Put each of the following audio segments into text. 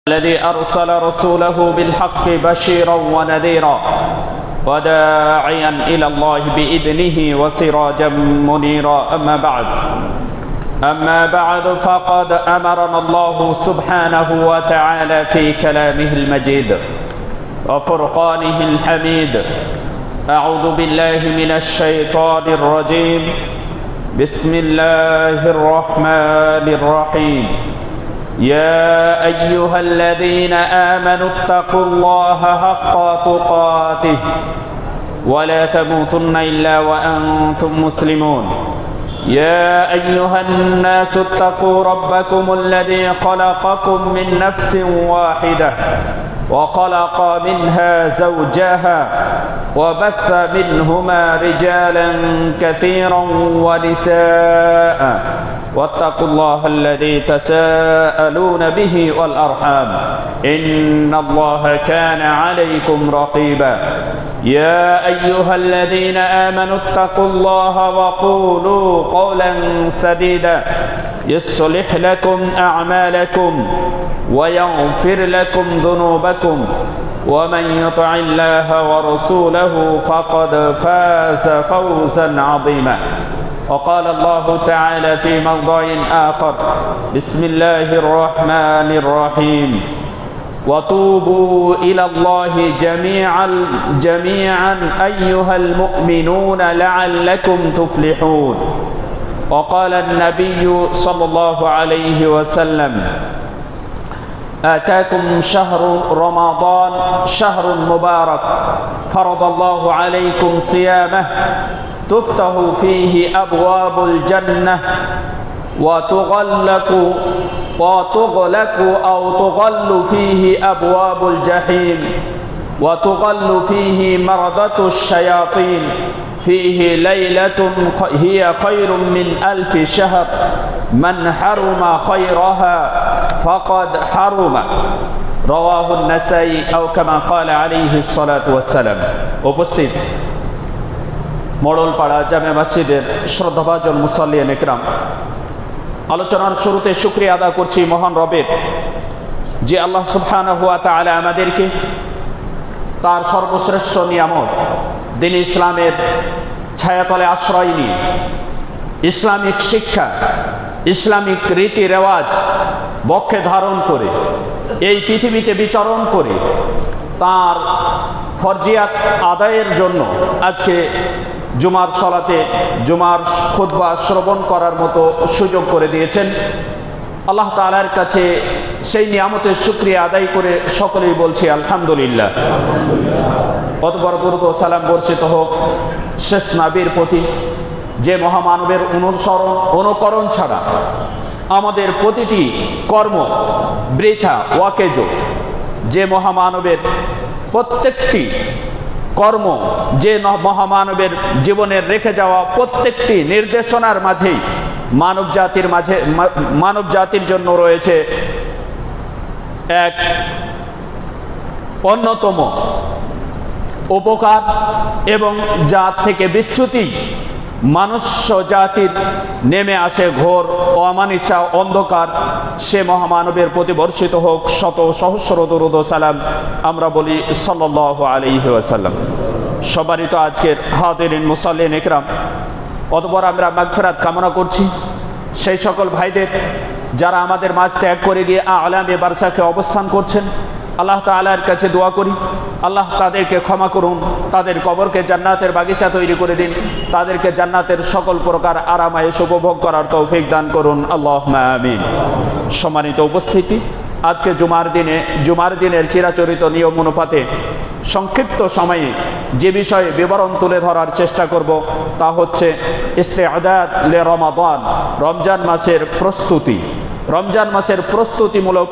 الذي أرسل رسوله بالحق بشيرا ونذيرا وداعيا إلى الله بإذنه وسراجا منيرا أما بعد فقد أمرنا الله سبحانه وتعالى في كلامه المجيد وفرقانه الحميد. أعوذ بالله من الشيطان الرجيم. بسم الله الرحمن الرحيم. يا أيها الذين آمنوا اتقوا الله حق تقاته ولا تموتن إلا وأنتم مسلمون. يا أيها الناس اتقوا ربكم الذي خلقكم من نفس واحدة وخلق منها زوجها وبث منهما رجالا كثيرا ونساء واتقوا الله الذي تساءلون به والأرحام إن الله كان عليكم رقيبا. يا أيها الذين آمنوا اتقوا الله وقولوا قولا سديدا يصلح لكم أعمالكم ويغفر لكم ذنوبكم ومن يطع الله ورسوله فقد فاز فوزا عظيما. وقال الله تعالى في موضع آخر: بسم الله الرحمن الرحيم. وتوبوا إلى الله جميعا أيها المؤمنون لعلكم تفلحون. وقال النبي صلى الله عليه وسلم: آتاكم شهر رمضان شهر مبارك فرض الله عليكم صيامه تفتح فيه أبواب الجنة وتغلق أو تغل فيه أبواب الجحيم وتغل فيه مردة الشياطين فيه ليلة هي خير من 1000 شهر من حرم خيرها فقد حرم. رواه النسائي أو كما قال عليه الصلاة والسلام. উপস্থিত মোড়লপাড়া জামে মসজিদের শ্রদ্ধাভাজন মুসাল্লিয়ান ইকরাম, আলোচনার শুরুতে শুকরিয়া আদা করছি মহান রবের, যে আল্লাহ সুবহানাহু ওয়া তাআলা আমাদেরকে তার সর্বশ্রেষ্ঠ নিয়ামত দ্বীন ইসলামের ছায়াতলে আশ্রয় নিয়ে ইসলামিক শিক্ষা, ইসলামিক রীতি রেওয়াজ বক্ষে ধারণ করে এই পৃথিবীতে বিচরণ করে তার ফরজিয়াত আদায়ের জন্য আজকে জুমার সলাতে জুমার খুতবা শ্রবণ করার মতো সুযোগ করে দিয়েছেন। আল্লাহ তাআলার কাছে সেই নিয়ামতের শুকরিয়া আদায় করে সকলেই বলছি আলহামদুলিল্লাহ। অতঃপর দরুদ ও সালাম বর্ষিত হোক শেষ নবীর প্রতি, যে মহামানবের অনুকরণ ছাড়া আমাদের প্রতিটি কর্ম বৃথা ওয়াকেজ। যে মহামানবের প্রত্যেকটি কর্ম, যে মহামানবের জীবনের রেখে যাওয়া প্রত্যেকটি নির্দেশনার মাঝেই মানব জাতির জন্য রয়েছে এক অন্যতম উপকার, এবং যার থেকে বিচ্যুতি মনুষ্য জাতির নেমে আসে ঘোর অমানিসা অন্ধকার, সে মহামানবের প্রতি বর্ষিত হোক শত সহস্র দরুদ ও সালাম। আমরা বলি সাল্লাল্লাহু আলাইহি ওয়াসাল্লাম। সম্মানিত আজকের হাজিরিন মুসাল্লিন ইকরাম, অতঃপর আমরা মাগফিরাত কামনা করছি সেই সকল ভাইদের যারা আমাদের মাঝ ত্যাগ করে গিয়ে আলামে বারসাখে অবস্থান করছেন। আল্লাহ তাআলার কাছে দোয়া করি, আল্লাহ তাদেরকে ক্ষমা করুন, তাদের কবরকে জান্নাতের বাগিচা তৈরি করে দিন, তাদেরকে জান্নাতের সকল প্রকার আরামায়েশ উপভোগ করার তৌফিক দান করুন, আল্লাহুম্মা আমিন। সম্মানিত উপস্থিতি, আজকে জুমার দিনের চিরাচরিত নিয়ম অনুপাতে সংক্ষিপ্ত সময়ে যে বিষয়ে বিবরণ তুলে ধরার চেষ্টা করব তা হচ্ছে ইস্তিআদাদ লি রমাদান, রমজান মাসের প্রস্তুতি। রমজান মাসের প্রস্তুতিমূলক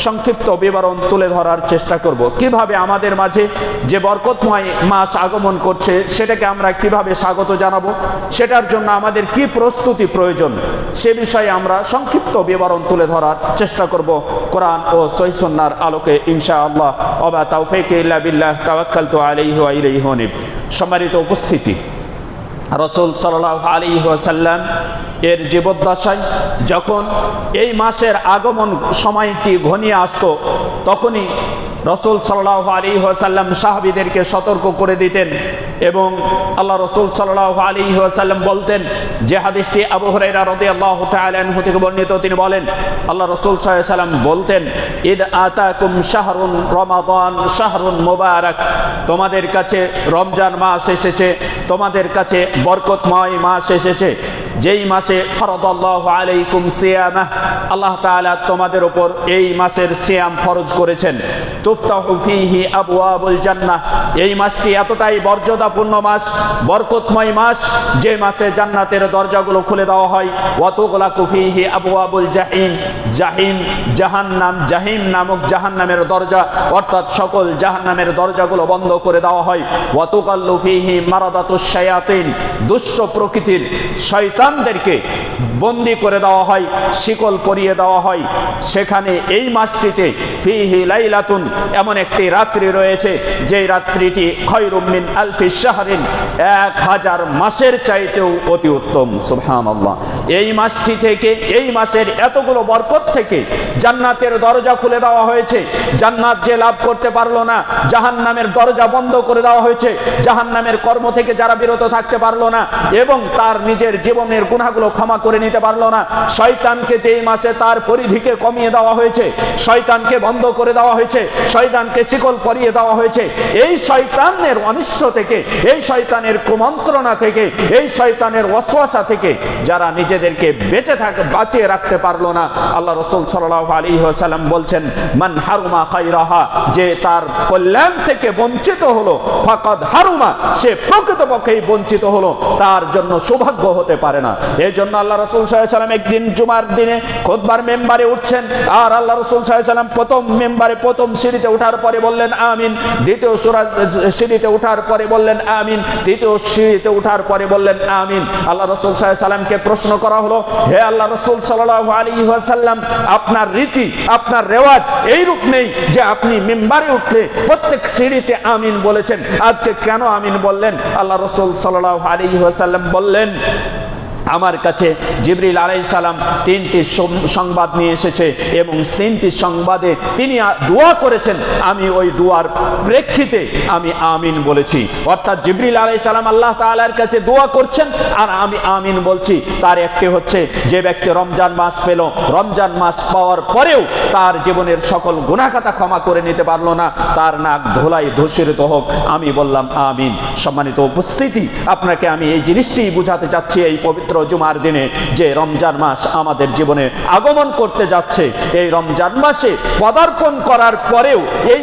সংক্ষিপ্ত বিবরণ তুলে ধরার চেষ্টা করব। কিভাবে আমাদের মাঝে যে বরকতময় মাস আগমন করছে সেটাকে আমরা কিভাবে স্বাগত জানাবো, সেটার জন্য আমাদের কি প্রস্তুতি প্রয়োজন, সে বিষয়ে আমরা সংক্ষিপ্ত বিবরণ তুলে ধরার চেষ্টা করব কোরআন ও সহিহ সুন্নাহর আলোকে ইনশাআল্লাহ। ওয়া তাওফীক ইল্লা বিল্লাহ তাওয়াক্কালতু আলাইহি ওয়া ইলাইহি উনীব। সম্মানিত উপস্থিতি, রাসূল সাল্লাল্লাহু আলাইহি ওয়াসাল্লাম এর জীবদ্দশায় যখন এই মাসের আগমন সময়টি ঘনিয়ে আসতো, তখনই রাসূল সাল্লাল্লাহু আলাইহি ওয়াসাল্লাম সাহাবীদেরকে সতর্ক করে দিতেন এবং আল্লাহ রাসূল সাল্লাল্লাহু আলাইহি ওয়াসাল্লাম বলতেন, যে হাদিসটি আবু হুরায়রা রাদিয়াল্লাহু তাআলা আনহু থেকে বর্ণিত, তিনি বলেন আল্লাহ রাসূল সাল্লাল্লাহু আলাইহি ওয়াসাল্লাম বলতেন, ইদ আতাকুম শাহরুন রমাদান শাহরুন মুবারাক, তোমাদের কাছে রমজান মাস এসেছে, তোমাদের কাছে বরকতময় মাস এসেছে, যেই মাসে ফরদাল্লাহু আলাইকুম সিয়ামাহ, আল্লাহ তাআলা তোমাদের উপর এই মাসের সিয়াম ফরজ করেছেন। তুফতাহু ফীহি আবওয়াবুল জান্নাহ, এই মাসটি এতটাই মর্যাদাপূর্ণ মাস, বরকতময় মাস, যে মাসে জান্নাতের দরজাগুলো খুলে দেওয়া হয়। ওয়া তুগলাকু ফীহি আবওয়াবুল জাহিম, জাহিম জাহান্নাম, জাহিম নামক জাহান্নামের দরজা অর্থাৎ সকল জাহান্নামের দরজাগুলো বন্ধ করে দেওয়া হয়। ওয়া তুকাল্লু ফীহি মারাদাতুশ শায়াতিন, দুষ্ট প্রকৃতির শয়তানদেরকে বন্দি করে দেওয়া হয়, শিকল পরিয়ে দেওয়া হয়। সেখানে এই মাসটিতে ফীহি লাইলাতুন, এমন একটি রাত্রি রয়েছে যে রাত্রিটি খায়রুম মিন আলফি শাহরিন, 1000 মাসের চাইতেও অতি উত্তম। সুবহানাল্লাহ। এই মাসটি থেকে, এই মাসের এতগুলো বরকত থেকে জান্নাতের দরজা খুলে দেওয়া হয়েছে। জান্নাত যে লাভ করতে পারলো না, জাহান্নামের দরজা বন্ধ করে দেওয়া হয়েছে। জাহান্নামের কর্ম থেকে যারা বিরত থাকতে পারলো না এবং তার নিজের জীবনের গুনাহগুলো ক্ষমা করে নিতে পারলো না, শয়তানকে যেই মাসে তার পরিধিকে কমিয়ে দেওয়া হয়েছে, শয়তানকে বন্ধ করে দেওয়া হয়েছে, শয়তানকে শিকল পরিয়ে দেওয়া হয়েছে, এই শয়তানের অনিষ্ট থেকে, এই শয়তানের কুমন্ত্রণা থেকে, এই শয়তানের ওয়াসওয়াসা থেকে যারা নিজেদেরকে বাঁচিয়ে রাখতে পারলো না, আল্লাহ রাসূল সাল্লাল্লাহু আলাইহি ওয়াসাল্লাম বলছেন, মান হারুমা খায়রাহা, যে তার কল্যাণ থেকে বঞ্চিত হলো, ফাকাদ হারুমা, সে প্রকৃতপক্ষেই বঞ্চিত হলো, তার জন্য সৌভাগ্য হতে পারে না। এই জন্য আল্লাহ রাসূল সাল্লাল্লাহু আলাইহি ওয়াসাল্লাম একদিন জুমার দিনে খুতবার মেম্বারে উঠছেন, আর আল্লাহ রাসূল সাল্লাল্লাহু আলাইহি ওয়াসাল্লাম প্রথম মেম্বারে প্রথম সিঁড়িতে ওঠার পরে বললেন আমিন, দ্বিতীয় সিঁড়িতে ওঠার পরে বললেন আমিন, তৃতীয় সিঁড়িতে ওঠার পরে বললেন আমিন। আল্লাহ রাসূল সাল্লাল্লাহু আলাইহি ওয়াসাল্লামকে প্রশ্ন করা হলো, হে আল্লাহ রাসূল সাল্লাল্লাহু আলাইহি ওয়াসাল্লাম, আপনার রীতি, আপনার রেওয়াজ এইরূপ নেই যে আপনি মেম্বারে উঠলে প্রত্যেক সিঁড়িতে আমিন বলেছেন, আজকে কেন আমিন বললেন? আল্লাহ রাসূল সাল্লাল্লাহু আলাইহি ওয়াসাল্লাম বললেন, আমার কাছে জিবরিল আলাইহিস সালাম 3টি সংবাদ নিয়ে এসেছে এবং 3টি সংবাদে তিনি দোয়া করেছেন, আমি ওই দোয়ার প্রেক্ষিতে আমি আমিন বলেছি। অর্থাৎ জিবরিল আলাইহিস সালাম আল্লাহ তাআলার কাছে দোয়া করছেন আর আমি আমিন বলছি। তার একটি হচ্ছে, যে ব্যক্তি রমজান মাস পেল, রমজান মাস পাওয়ার পরেও তার জীবনের সকল গুনাহ খাতা ক্ষমা করে নিতে পারলো না, তার নাক ধুলায় ধূসরিত হোক, আমি বললাম আমিন। সম্মানিত উপস্থিতি, আপনাকে আমি এই জিনিসটি বুঝাতে চাচ্ছি এই পবিত্র জুমার দিনে, যে রমজান মাস আমাদের জীবনে আগমন করতে যাচ্ছে। এই রমজান মাসে পদার্পণ করার পরেও, এই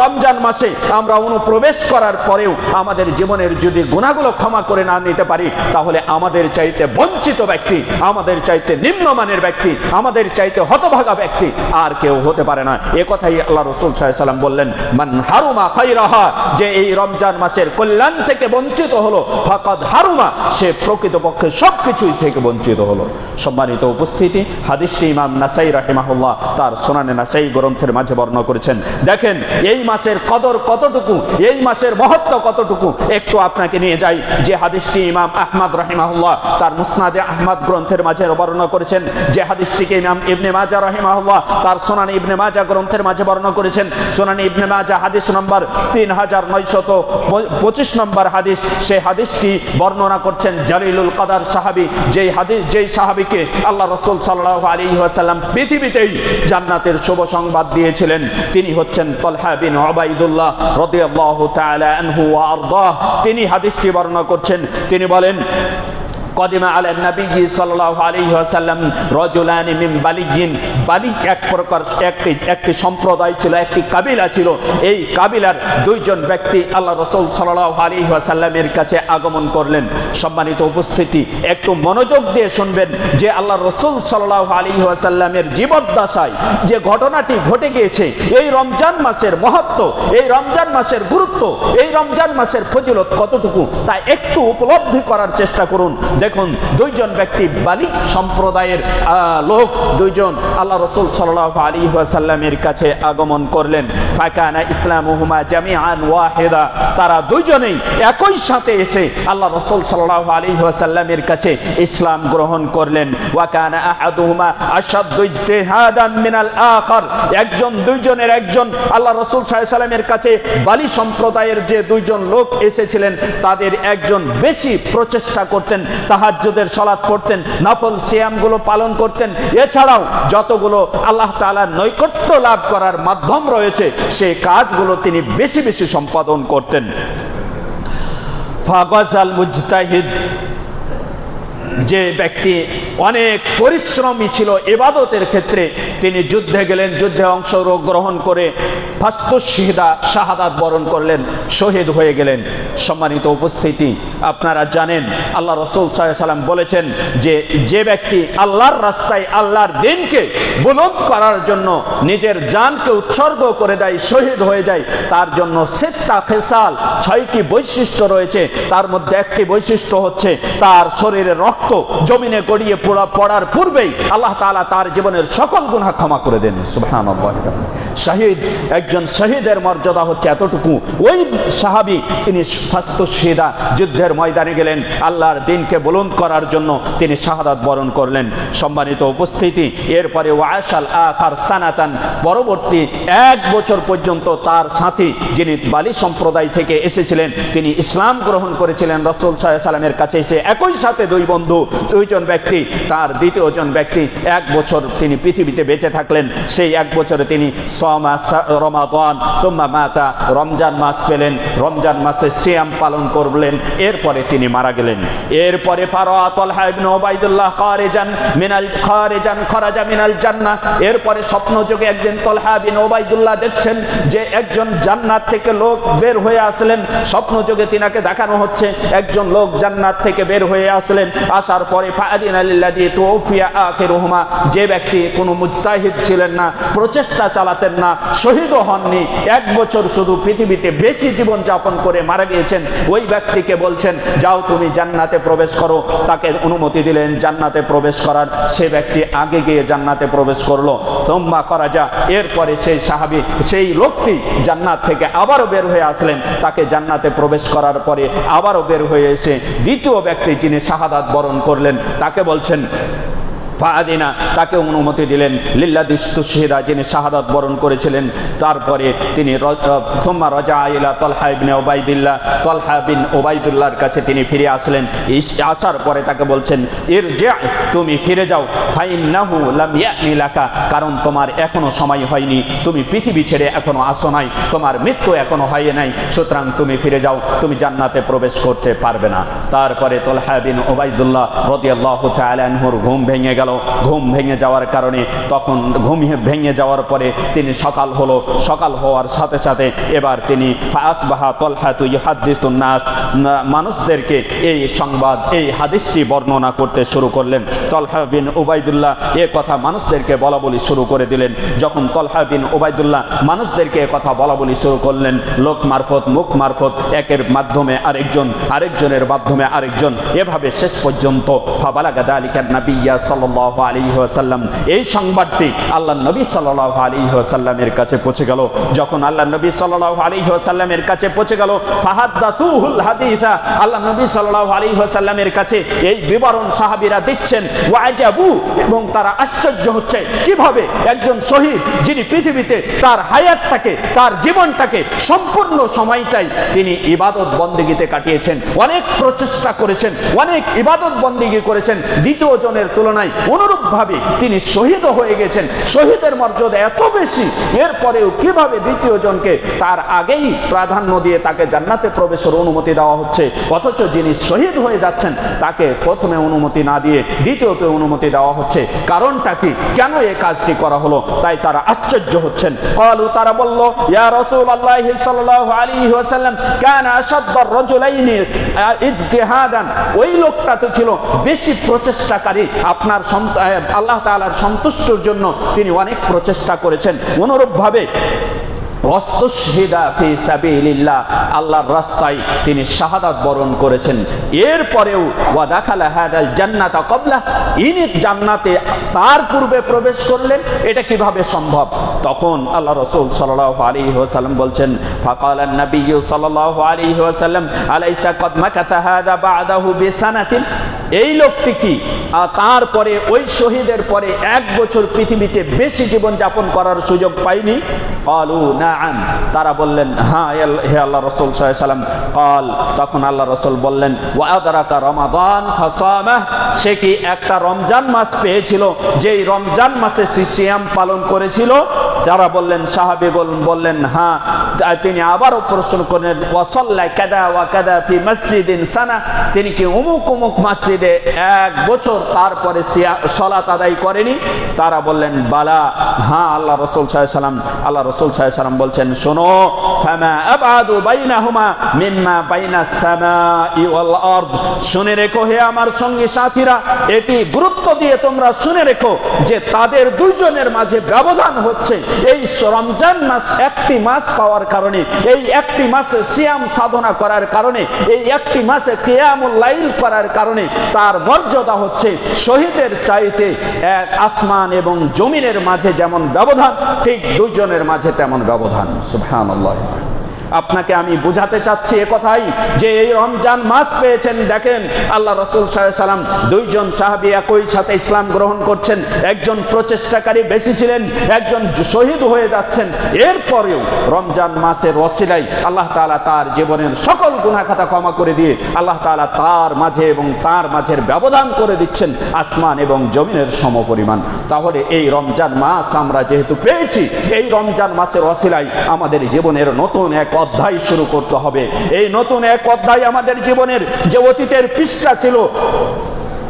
রমজান মাসে আমরা অনুপ্রবেশ করার পরেও আমাদের জীবনের যদি গুনাহগুলো ক্ষমা করে না নিতে পারি, তাহলে আমাদের চাইতে বঞ্চিত ব্যক্তি, আমাদের চাইতে নিম্নমানের ব্যক্তি, আমাদের চাইতে হতভাগা ব্যক্তি আর কেউ হতে পারে না। এ কথাই আল্লাহ রাসূল সাল্লাল্লাহু আলাইহি ওয়াসাল্লাম বললেন, মান হারুমা খায়রাহা, যে এই রমজান মাসের কল্যাণ থেকে বঞ্চিত হলো, ফাকাদ হারুমা, সে প্রকৃতপক্ষে সবকিছু থেকে বঞ্চিত হলো। সম্মানিত উপস্থিতি, হাদিসটি ইমাম নাসাই রাহিমাহুল্লাহ তার সুনানে নাসাই গ্রন্থের মাঝে বর্ণনা করেছেন। দেখেন এই মাসের কদর কতটুকু, এই মাসের মহত্ব কতটুকু, একটু আপনাকে নিয়ে যাই। যে হাদিসটি ইমাম আহমদ রাহিমাহুল্লাহ তার মুসনাদে আহমদ গ্রন্থের মাঝে বর্ণনা করেছেন, যে হাদিসটিকে ইমাম ইবনে মাজাহ রাহিমাহুল্লাহ তার সুনানে ইবনে মাজাহ গ্রন্থের মাঝে বর্ণনা করেছেন। সুনানে ইবনে মাজাহ হাদিস নম্বর 3925 নম্বর হাদিস। সেই হাদিসটি বর্ণনা করছেন জালিলুল কদর সাহাবী, যেই সাহাবীকে আল্লাহ রাসূল সাল্লাল্লাহু আলাইহি ওয়াসাল্লাম পৃথিবীতেই জান্নাতের শুভ সংবাদ দিয়েছিলেন। তিনি হচ্ছেন তালহা বিন উবাইদুল্লাহ রাদিয়াল্লাহু তাআলা আনহু ওয়া আরদাহ। তিনি হাদিসটি বর্ণনা করছেন, তিনি বলেন, কদিমা আলা নবী সাল্লাল্লাহু আলাইহি ওয়াসাল্লাম রাজুলান মিন বালিগিন, বালি এক প্রকার একটি সম্প্রদায় ছিল, একটি কাবিলা ছিল। এই কাবিলার দুইজন ব্যক্তি আল্লাহ রাসূল সাল্লাল্লাহু আলাইহি ওয়াসাল্লামের কাছে আগমন করলেন। সম্মানিত উপস্থিতি, একটু মনোযোগ দিয়ে শুনবেন যে আল্লাহ রাসূল সাল্লাল্লাহু আলাইহি ওয়াসাল্লামের জীবদ্দশায় যে ঘটনাটি ঘটে গিয়েছে, এই রমজান মাসের মহত্ব, এই রমজান মাসের গুরুত্ব, এই রমজান মাসের ফজিলত কতটুকু তা একটু উপলব্ধি করার চেষ্টা করুন। দেখুন দুইজন ব্যক্তি বালি সম্প্রদায়ের লোক দুইজন আল্লাহ রাসূল সাল্লাল্লাহু আলাইহি ওয়াসাল্লামের কাছে আগমন করলেন। ফাকানা ইসলামুহুমা জামিআন ওয়াহিদা, তারা দুইজনেই একই সাথে এসে আল্লাহ রাসূল সাল্লাল্লাহু আলাইহি ওয়াসাল্লামের কাছে ইসলাম গ্রহণ করলেন। ওয়া কানা আহাদুহুমা আশাদ্দু ইজতিহাদান মিনাল আখার, দুইজনের একজন আল্লাহ রাসূল সাল্লাল্লাহু আলাইহি ওয়াসাল্লামের কাছে বালি সম্প্রদায়ের যে দুইজন লোক এসেছিলেন তাদের একজন বেশি প্রচেষ্টা করতেন, তাহাজ্জুদের সালাত পড়তেন, নফল সিয়ামগুলো পালন করতেন, এছাড়াও যতগুলো আল্লাহ তাআলার নৈকট্য লাভ করার মাধ্যম রয়েছে সেই কাজগুলো তিনি বেশি বেশি সম্পাদন করতেন। ফাগাজাল মুজতাহিদ, যে ব্যক্তি অনেক পরিশ্রমী ছিল ইবাদতের ক্ষেত্রে, তিনি যুদ্ধে গেলেন, যুদ্ধে অংশগ্রহণ করে ফাস্তুশহিদা, শাহাদাত বরণ করলেন, শহীদ হয়ে গেলেন। সম্মানিত উপস্থিতি, আপনারা জানেন আল্লাহ রাসূল সাল্লাল্লাহু আলাইহি ওয়াসাল্লাম বলেছেন যে ব্যক্তি আল্লাহর রাস্তায় আল্লাহর দ্বীনকে বুলন্দ করার জন্য নিজের জানকে উৎসর্গ করে দেয়, শহীদ হয়ে যায়, তার জন্য সিত্তা ফিসাল, 6টি বৈশিষ্ট্য রয়েছে। তার মধ্যে একটি বৈশিষ্ট্য হচ্ছে তার শরীরের রক্ত জমিনে গড়িয়ে পড়ার পূর্বেই আল্লাহ তাআলা তার জীবনের সকল গুনাহ ক্ষমা করে দেন। সুবহানাল্লাহ। শহীদ, একজন শহীদের মর্যাদা হচ্ছে এতটুকু। ওই সাহাবী তিনি ফাস্তুশহিদা, যুদ্ধের ময়দানে গেলেন, আল্লাহর দ্বীনকে বুলন্দ করার জন্য তিনি শাহাদাত বরণ করলেন। সম্মানিত উপস্থিতি, এরপরে ওয়াশাল আখার সানাতান, পরবর্তী 1 বছর পর্যন্ত তার সাথী যিনি বালি সম্প্রদায় থেকে এসেছিলেন তিনি ইসলাম গ্রহণ করেছিলেন রাসূল সাল্লাল্লাহু আলাইহি ওয়াসাল্লামের কাছে এসে। একই সাথে দুইজন ব্যক্তি, তার দ্বিতীয়জন ব্যক্তি 1 বছর তিনি পৃথিবীতে বেঁচে থাকলেন। সেই 1 বছরে তিনি রমাদান সুম্মা মাতা, রমজান মাস পেলেন, রমজান মাসে সিয়াম পালন করলেন, এরপরে তিনি মারা গেলেন। এরপরে ফারা তালহা ইবনে উবাইদুল্লাহ খারাজা মিনাল জান্নাহ, এরপরে স্বপ্নযোগে একদিন তালহা বিন উবাইদুল্লাহ দেখছেন যে একজন জান্নাত থেকে লোক বের হয়ে আসলেন। স্বপ্নযোগে তিনাকে দেখানো হচ্ছে একজন লোক জান্নাত থেকে বের হয়ে আসলেন। আসার পরে ফাআদিনা লিল্লাযী তুওফিয়া আখিরুহুমা, যে ব্যক্তি কোনো মুজতাহিদ ছিলেন না, প্রচেষ্টা চালাতেন না, শহীদও হননি, 1 বছর শুধু পৃথিবীতে বেশি জীবন যাপন করে মারা গিয়েছেন, ওই ব্যক্তিকে বলছেন যাও তুমি জান্নাতে প্রবেশ করো। তাকে অনুমতি দিলেন জান্নাতে প্রবেশ করার। সে ব্যক্তি আগে গিয়ে জান্নাতে প্রবেশ করলো। সুম্মা খারাজা, এরপরে সেই সাহাবী, সেই লোকটি জান্নাত থেকে আবারও বের হয়ে আসলেন। তাকে জান্নাতে প্রবেশ করার পরে আবারও বের হয়ে এসে দ্বিতীয় ব্যক্তি যিনি শাহাদাত বরণ করলেন তাকে বলছেন ফাআদিনা, তাকে অনুমতি দিলেন লিল্লাযী ইসতুশহিদা, যিনি শাহাদাত বরণ করেছিলেন। তারপরে তিনি সুম্মা রাজা ইলা তালহা ইবনে উবাইদুল্লাহ, তালহা বিন উবাইদুল্লাহর কাছে তিনি ফিরে আসলেন। আসার পরে তাকে বলছেন ইরজি', তুমি ফিরে যাও, ফাইন্নাহু লাম ইয়ানি লাকা, কারণ তোমার এখনো সময় হয়নি, তুমি পৃথিবী ছেড়ে এখনো আসো নাই, তোমার মৃত্যু এখনো হয় নাই, সুতরাং তুমি ফিরে যাও, তুমি জান্নাতে প্রবেশ করতে পারবে না। তারপরে তালহা বিন উবাইদুল্লাহ রাদিয়াল্লাহু তাআলা আনহুর ঘুম ভেঙে গেল। ঘুম ভেঙে যাওয়ার কারণে, তখন ঘুম ভেঙে যাওয়ার পরে তিনি সকাল হলো, সকাল হওয়ার সাথে সাথে এবার তিনি ফাসবাহা তালহাতু ইউহাদ্দিসুন নাস, মানুষদেরকে এই সংবাদ, এই হাদিসটি বর্ণনা করতে শুরু করলেন। তালহা বিন উবাইদুল্লাহ এ কথা মানুষদেরকে বলা বলি শুরু করে দিলেন। যখন তালহা বিন উবাইদুল্লাহ মানুষদেরকে কথা বলা বলি শুরু করলেন, লোক মারফত, মুখ মারফত, একের মাধ্যমে আরেকজন, আরেকজনের মাধ্যমে আরেকজন, এভাবে শেষ পর্যন্ত ফাবালাগা যালিকা নাবিয়্যা সাল্লাল্লাহু আলাইহি ওয়াসাল্লাম, এই সংবাদটি আল্লাহ নবী সাল্লাল্লাহু আলাইহি ওয়াসাল্লামের কাছে পৌঁছে গেল। যখন আল্লাহ নবী সাল্লাল্লাহু আলাইহি ওয়াসাল্লামের কাছে পৌঁছে গেল, ফাহাদ্দাতুহুল হাদিসা, আল্লাহ নবী সাল্লাল্লাহু আলাইহি ওয়াসাল্লামের কাছে এই বিবরণ সাহাবীরা দিচ্ছেন। ওয়াজাবু, এবং তারা আশ্চর্য হচ্ছে কিভাবে একজন শহীদ যিনি পৃথিবীতে তার হায়াতটাকে, তার জীবনটাকে, সম্পূর্ণ সময়টাই তিনি ইবাদত বন্দেগীতে কাটিয়েছেন, অনেক প্রচেষ্টা করেছেন, অনেক ইবাদত বন্দেগী করেছেন, দ্বিতীয় জনের তুলনায় অনুরূপভাবে তিনি শহীদ হয়ে গেছেন। শহীদের মর্যাদা এত বেশি, এরপরেও কিভাবে দ্বিতীয় জনকে তার আগেই প্রাধান্য দিয়ে তাকে জান্নাতে প্রবেশের অনুমতি দেওয়া হচ্ছে, অথচ যিনি শহীদ হয়ে যাচ্ছেন তাকে প্রথমে অনুমতি না দিয়ে দ্বিতীয়তে অনুমতি দেওয়া হচ্ছে। কারণটা কি, কেন এই কাজটি করা হলো? তাই তারা আশ্চর্য হচ্ছেন। ক্বালু, তারা বলল, ইয়া রাসূলুল্লাহ সাল্লাল্লাহু আলাইহি ওয়াসাল্লাম, কানা আশাদ্দার রাজুলাইনি ইজতিহাদান, ওই লোকটা তো ছিল বেশি প্রচেষ্টাকারী, আপনার আল্লাহ তাআলার সন্তুষ্টির জন্য তিনি অনেক প্রচেষ্টা করেছেন। অনুরূপভাবে ওয়াস্তুশহিদা ফি সাবিলিল্লাহ, আল্লাহর রাস্তায় তিনি শাহাদাত বরণ করেছেন। এরপরেও ওয়া দাখালা হাদাল জান্নাতা ক্বাবলা, ইনি জান্নাতে তার পূর্বে প্রবেশ করলেন, এটা কিভাবে সম্ভব? তখন আল্লাহ রাসূল সাল্লাল্লাহু আলাইহি ওয়াসাল্লাম বলছেন, ফাকালা নবিয়্যু সাল্লাল্লাহু আলাইহি ওয়াসাল্লাম আলাইসা ক্বাদ মাকাথা হাদা বা'দাহু বিসানাতিন, এই লোকটি কি তারপরে ওই শহীদের পরে 1 বছর পৃথিবীতে বেশি জীবন যাপন করার সুযোগ পায়নি? ক্বালু নাআম, তারা বললেন হ্যাঁ হে আল্লাহ রাসূল সাল্লাল্লাহু আলাইহি ওয়াসাল্লাম। ক্বাল, তখন আল্লাহ রাসূল বললেন ওয়া আদরাকা রমাদান ফাসামাহ, সে কি একটা রমজান মাস পেয়েছিল, যেই রমজান মাসে সিয়াম পালন করেছিল? যারা বললেন সাহাবীগণ বললেন হ্যাঁ। তিনি আবারও প্রশ্ন করলেন ওয়া সাল্লা কাদা ওয়া কাদা ফি মসজিদিন সানা, তিনি কি অমুক অমুক মসজিদে 1 বছর তারপরে সালাত আদায় করেনি? তারা বললেন বালা, হ্যাঁ আল্লাহ রাসূল সাল্লাল্লাহু আলাইহি ওয়াসাল্লাম। আল্লাহ রাসূল সাল্লাল্লাহু আলাইহি ওয়াসাল্লাম বলছেন শোনো, ফামা আবআদু বাইনাহুমা মিম্মা বাইনাস সামাই ওয়াল আরদ, শুনে রেখো হে আমার সঙ্গী সাথীরা, এটি গুরুত্ব দিয়ে তোমরা শুনে রেখো যে তাদের দুইজনের মাঝে ব্যবধান হচ্ছে এই রমজান মাস, একটি মাস পাওয়ার কারণে, এই একটি মাসে সিয়াম সাধনা করার কারণে, এই একটি মাসে কিয়ামুল লাইল করার কারণে তার মর্যাদা হচ্ছে শহীদের চাইতে আসমান এবং জমিনের মাঝে যেমন ব্যবধান, ঠিক দুইজনের মাঝে তেমন ব্যবধান। সুবহানাল্লাহ। আপনাকে আমি বুঝাতে চাচ্ছি একথাই যে এই রমজান মাস পেয়েছেন। দেখেন আল্লাহ রাসূল সাল্লাল্লাহু আলাইহি ওয়াসাল্লাম, দুইজন সাহাবী একই সাথে ইসলাম গ্রহণ করছেন, একজন প্রচেষ্টাকারী বেশি ছিলেন, একজন শহীদ হয়ে যাচ্ছেন। এরপরেও রমজান মাসের ওসিলায় আল্লাহ তাআলা তার জীবনের সকল গুনাহ খাতা ক্ষমা করে দিয়ে আল্লাহ তাআলা তার মাঝে এবং তার মাঝের ব্যবধান করে দিচ্ছেন আসমান এবং জমিনের সমপরিমাণ। তাহলে এই রমজান মাস আমরা যেহেতু পেয়েছি, এই রমজান মাসের ওসিলায় আমাদের জীবনের নতুন এক অধ্যায় শুরু করতে হবে। এই নতুন এক অধ্যায় আমাদের জীবনের যে অতীতের পৃষ্ঠা ছিল,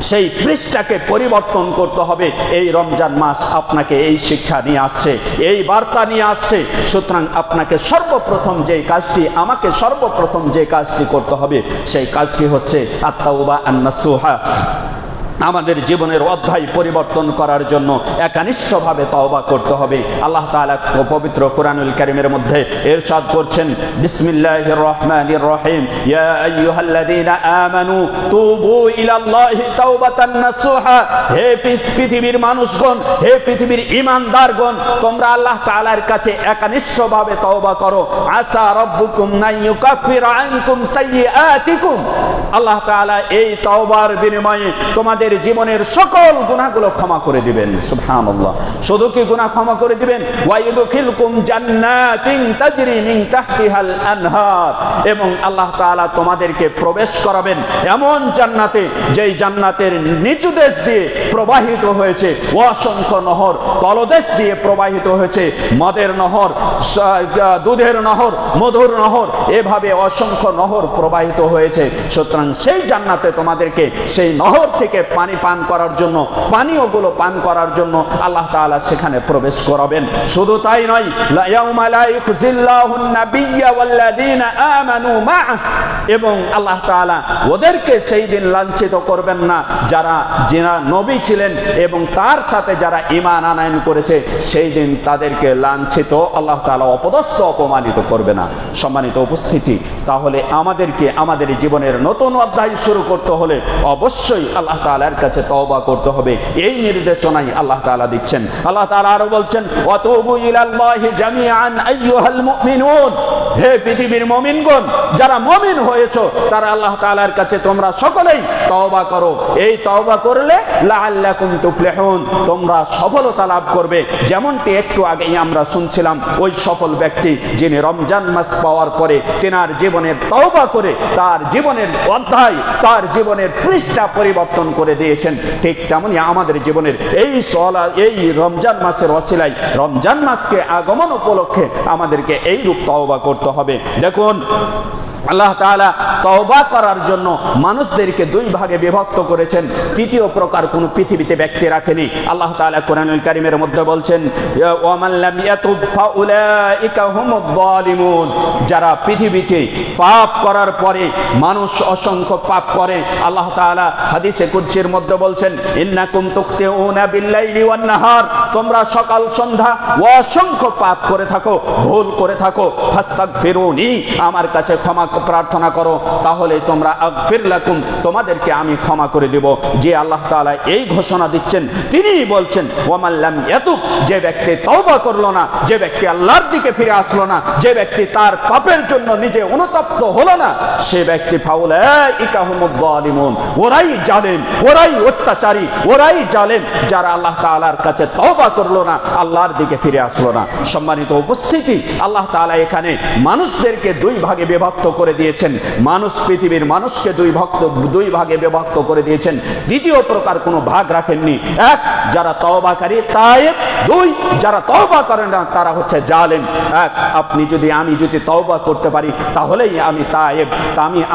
সেই পৃষ্ঠাকে পরিবর্তন করতে হবে। এই রমজান মাস আপনাকে এই শিক্ষা নিয়ে আসছে, এই বার্তা নিয়ে আসছে। সুতরাং আপনাকে সর্বপ্রথম যে কাজটি, আমাকে সর্বপ্রথম যে কাজটি করতে হবে, সেই কাজটি হচ্ছে আত-তাওবা আন-নাসুহা। আমাদের জীবনের অধ্যায় পরিবর্তন করার জন্য একানিষ্ঠভাবে তওবা করতে হবে। আল্লাহ তাআলা পবিত্র কোরআনুল কারীমের মধ্যে ইরশাদ করছেন, বিসমিল্লাহির রহমানির রহিম, ইয়া আইয়ুহাল্লাযীনা আমানু তুবু ইলাল্লাহি তাওবাতান নাসুহা, হে পৃথিবীর মানুষগণ, হে পৃথিবীর ঈমানদারগণ, তোমরা আল্লাহ তাআলার কাছে একানিষ্ঠভাবে তওবা করো। আসা রাব্বুকুম আন ইউকাফিরা আনকুম সাইয়্যাতিকুম, আল্লাহ তাআলা এই তওবার বিনিময়ে তোমাদের জীবনের সকল গুনাহগুলো ক্ষমা করে দিবেন। সুবহানাল্লাহ। শুধু কি গুনাহ ক্ষমা করে দিবেন, ওয়া ইউদখিলকুম জান্নাতিন তাজরি মিন তাহতিহাল আনহার, এবং আল্লাহ তাআলা তোমাদেরকে প্রবেশ করাবেন এমন জান্নাতে, যেই জান্নাতের নিচু দেশ দিয়ে প্রবাহিত হয়েছে অসংখ্য নহর, তলদেশ দিয়ে প্রবাহিত হয়েছে মদের নহর, দুধের নহর, মধুর নহর, এভাবে অসংখ্য নহর প্রবাহিত হয়েছে। সুতরাং সেই জান্নাতে তোমাদেরকে সেই নহর থেকে পানি পান করার জন্য, পানীয়গুলো পান করার জন্য আল্লাহ তাআলা সেখানে প্রবেশ করাবেন। শুধু তাই নয়, ইয়াউমা লা ইখজিল্লাহুন নাবিয়্যা ওয়াল্লাযীনা আমানু মা'আ, এবং আল্লাহ তাআলা ওদেরকে সেই দিন লাঞ্ছিত করবেন না যারা নবী ছিলেন এবং তার সাথে যারা ঈমান আনয়ন করেছে, সেই দিন তাদেরকে লাঞ্ছিত আল্লাহ তাআলা অপদস্থ, অপমানিত করবে না। সম্মানিত উপস্থিতি, তাহলে আমাদেরকে আমাদের জীবনের নতুন অধ্যায় শুরু করতে হলে অবশ্যই আল্লাহ তাআলার কাছে তওবা করতে হবে। এই নির্দেশনাই আল্লাহ তাআলা দিচ্ছেন। আল্লাহ তাআলা আরো বলছেন, ওয়াতুবু ইলাল্লাহি জামিআন আইয়ুহাল মুমিনুন, হে পৃথিবীর মুমিনগণ, যারা মুমিন হয়েছো তারা আল্লাহ তাআলার কাছে তোমরা সকলেই তওবা করো। এই তওবা করলে লাআল্লাকুম তুফলিহুন, তোমরা সফলতা লাভ করবে। যেমনটি একটু আগেই আমরা শুনছিলাম, ওই সফল ব্যক্তি যিনি রমজান মাস পাওয়ার পরে তেনার জীবনের তওবা করে তার জীবনের অধ্যায়, তার জীবনের পৃষ্ঠা পরিবর্তন করে দিয়েছেন। ঠিক তেমনি আমাদের জীবনের এই রমজান মাসের ওসিলায়, রমজান মাসকে আগমন উপলক্ষে আমাদেরকে এই রূপ তওবা করতে হবে। দেখুন আল্লাহ তাআলা তওবা করার জন্য মানুষদেরকে দুই ভাগে বিভক্ত করেছেন। তৃতীয় প্রকার কোন পৃথিবীতে ব্যক্তি রাখেনি। আল্লাহ তাআলা কোরআনুল কারীমের মধ্যে বলছেন, ওয়া মান লাম ইয়াতুব ফাউলাইকা হুমুয যালিমুন। যারা পৃথিবীতে পাপ করার পরে, মানুষ অসংখ্য পাপ করে, আল্লাহ তাআলা হাদিসে কুদসির মধ্যে বলছেন, ইন্নাকুম তুখতিউনা বিল-লাইলি ওয়ান-নাহার। তোমরা সকাল সন্ধ্যা অসংখ্য পাপ করে থাকো, ভুল করে থাকো। ফাস্তাগফিরুনি, আমার কাছে ক্ষমা প্রার্থনা করো, তাহলে তোমরা আগফির লাকুম, তোমাদেরকে আমি ক্ষমা করে দেব। যে আল্লাহ তাআলা এই ঘোষণা দিচ্ছেন, তিনি বলছেন ওয়া মান লাম ইয়াতুব, যে ব্যক্তি তওবা করলো না, যে ব্যক্তি আল্লাহর দিকে ফিরে আসলো না, যে ব্যক্তি তার পাপের জন্য নিজে অনুতপ্ত হলো না, সে ব্যক্তি ফাউলাইকা হুমুয যালিমুন। ওরাই জালেম, ওরাই অত্যাচারী, ওরাই জালেম, যারা আল্লাহ তাআলার কাছে তওবা করলো না, আল্লাহর দিকে ফিরে আসলো না। সম্মানিত উপস্থিতি, আল্লাহ তাআলা এখানে মানুষদেরকে দুই ভাগে বিভক্ত করে দিয়েছেন। মানুষ, পৃথিবীর মানুষকে দুই ভাগে বিভক্ত করে দিয়েছেন। দ্বিতীয় প্রকার কোনো ভাগ রাখেননি। এক, যারা তওবাকারী তায়েব। দুই, যারা তওবা করে না তারা হচ্ছে জালেম। এক, আমি যদি তওবা করতে পারি তাহলেই আমি তায়েব,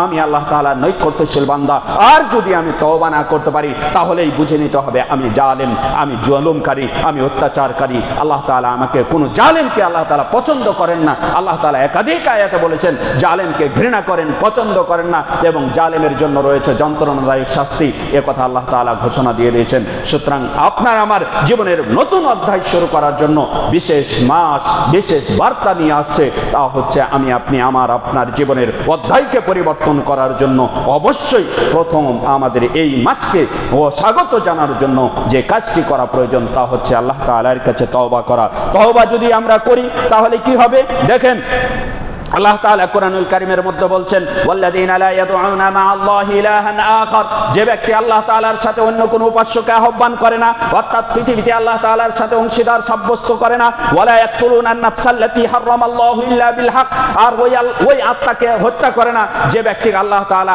আমি আল্লাহ তাআলার নৈকট্যশীল বান্দা। আর যদি আমি তওবা না করতে পারি তাহলেই বুঝে নিতে হবে আমি জালেম, আমি জুলুমকারী, আমি অত্যাচারকারী। আল্লাহ তাআলা আমাকে, কোনো জালেমকে আল্লাহ তাআলা পছন্দ করেন না। আল্লাহ তাআলা একাধিক আয়াতে বলেছেন জালেমকে ঘৃণা করেন, পছন্দ করেন না, এবং জালেমের জন্য রয়েছে যন্ত্রণাদায়ক শাস্তি। এ কথা আল্লাহ তাআলা ঘোষণা দিয়ে দিয়েছেন। সুতরাং আপনার আমার জীবনের নতুন অধ্যায় শুরু করার জন্য বিশেষ মাস, বিশেষ বার্তা নিয়ে আসছে। তা হচ্ছে আপনি আপনার জীবনের অধ্যায়কে পরিবর্তন করার জন্য অবশ্যই প্রথম আমাদের এই মাসকে স্বাগত জানার জন্য যে কাজটি করা প্রয়োজন তা হচ্ছে আল্লাহ তাআলার কাছে তওবা করা। তওবা যদি আমরা করি তাহলে কি হবে দেখেন, আল্লাহ তাআলা কোরআনুল কারীমের মধ্যে বলছেন, ওয়াল্লাযীনা লা ইয়াদউনা মা'আল্লাহি ইলাহান আখার। যে ব্যক্তি আল্লাহ তাআলার সাথে অন্য কোনো উপাস্যকে আহ্বান করে না, অর্থাৎ পৃথিবীতে আল্লাহ তাআলার সাথে অংশীদার সাব্যস্ত করে না। ওয়ালা ইয়াকতুলুনা আন-নাফসাল্লাতী হারামাল্লাহু ইল্লা বিল হক। আর ওই আত্মাকে হত্যা করে না যে ব্যক্তিকে আল্লাহ তাআলা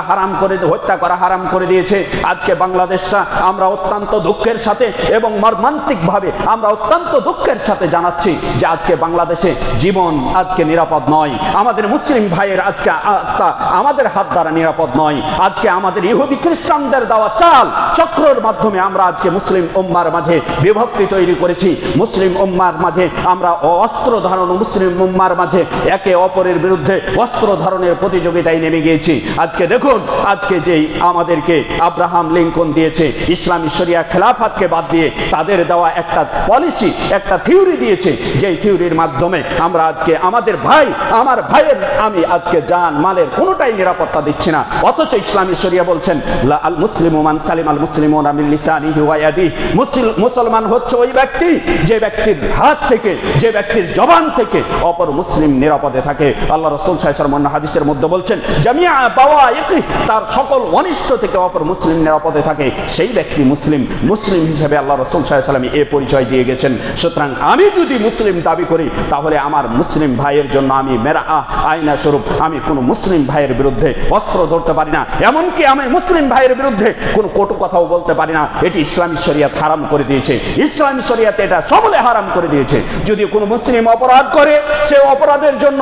হত্যা করা হারাম করে দিয়েছে। আজকে বাংলাদেশটা আমরা অত্যন্ত দুঃখের সাথে এবং মর্মান্তিকভাবে আমরা অত্যন্ত দুঃখের সাথে জানাচ্ছি যে আজকে বাংলাদেশে জীবন আজকে নিরাপদ নয়। আমাদের মুসলিম ভাইয়ের আজকে আত্মা আমাদের হাত দ্বারা নিরাপদ নয়। আজকে আমাদের ইহুদি খ্রিস্টানদের দেওয়া চাল চক্রের মাধ্যমে আমরা আজকে মুসলিম উম্মার মাঝে বিভক্তি তৈরি করেছি। মুসলিম উম্মার মাঝে আমরা অস্ত্র ধারণ, মুসলিম উম্মার মাঝে একে অপরের বিরুদ্ধে অস্ত্র ধারণের প্রতিযোগিতায় নেমে গিয়েছি। আজকে দেখুন, আজকে যেই আমাদেরকে আব্রাহাম লিঙ্কন দিয়েছে, ইসলামী শরিয়া খেলাফতকে বাদ দিয়ে তাদের দেওয়া একটা পলিসি, একটা থিওরি দিয়েছে, যেই থিওরির মাধ্যমে আমরা আজকে আমাদের আমার ভাইয়ের আমি আজকে জান মালের কোনোটাই নিরাপত্তা দিচ্ছি না। অথচ ইসলামী শরিয়া বলছেন আল মুসলিমু মান সালিমাল মুসলিমুনা মিন লিসানিহি ওয়া ইয়াদিহি। মুসলমান হচ্ছে ওই ব্যক্তি যে ব্যক্তির হাত থেকে, যে ব্যক্তির জবান থেকে অপর মুসলিম নিরাপদে থাকে। আল্লাহ রাসূল সাল্লাল্লাহু আলাইহি ওয়াসাল্লাম হাদিসের মধ্যে বলছেন, জামিআ বাওয়াইকি, তার সকল অনিষ্ট থেকে অপর মুসলিম নিরাপদে থাকে, সেই ব্যক্তি মুসলিম হিসেবে আল্লাহ রাসূল সাল্লাল্লাহু আলাইহি ওয়াসাল্লাম এই পরিচয় দিয়ে গেছেন। সুতরাং আমি যদি মুসলিম দাবি করি তাহলে আমার মুসলিম ভাইয়ের জন্য আমি আয়না স্বরূপ আমি কোনো মুসলিম ভাইয়ের বিরুদ্ধে অস্ত্র ধরতে পারি না, এমনকি আমি মুসলিম ভাইয়ের বিরুদ্ধে কোনো কটু কথাও বলতে পারি না। এটি ইসলামী শরিয়াত হারাম করে দিয়েছে। ইসলামী শরিয়াত এটা সমূলে হারাম করে দিয়েছে। যদি কোনো মুসলিম অপরাধ করে, সে অপরাধের জন্য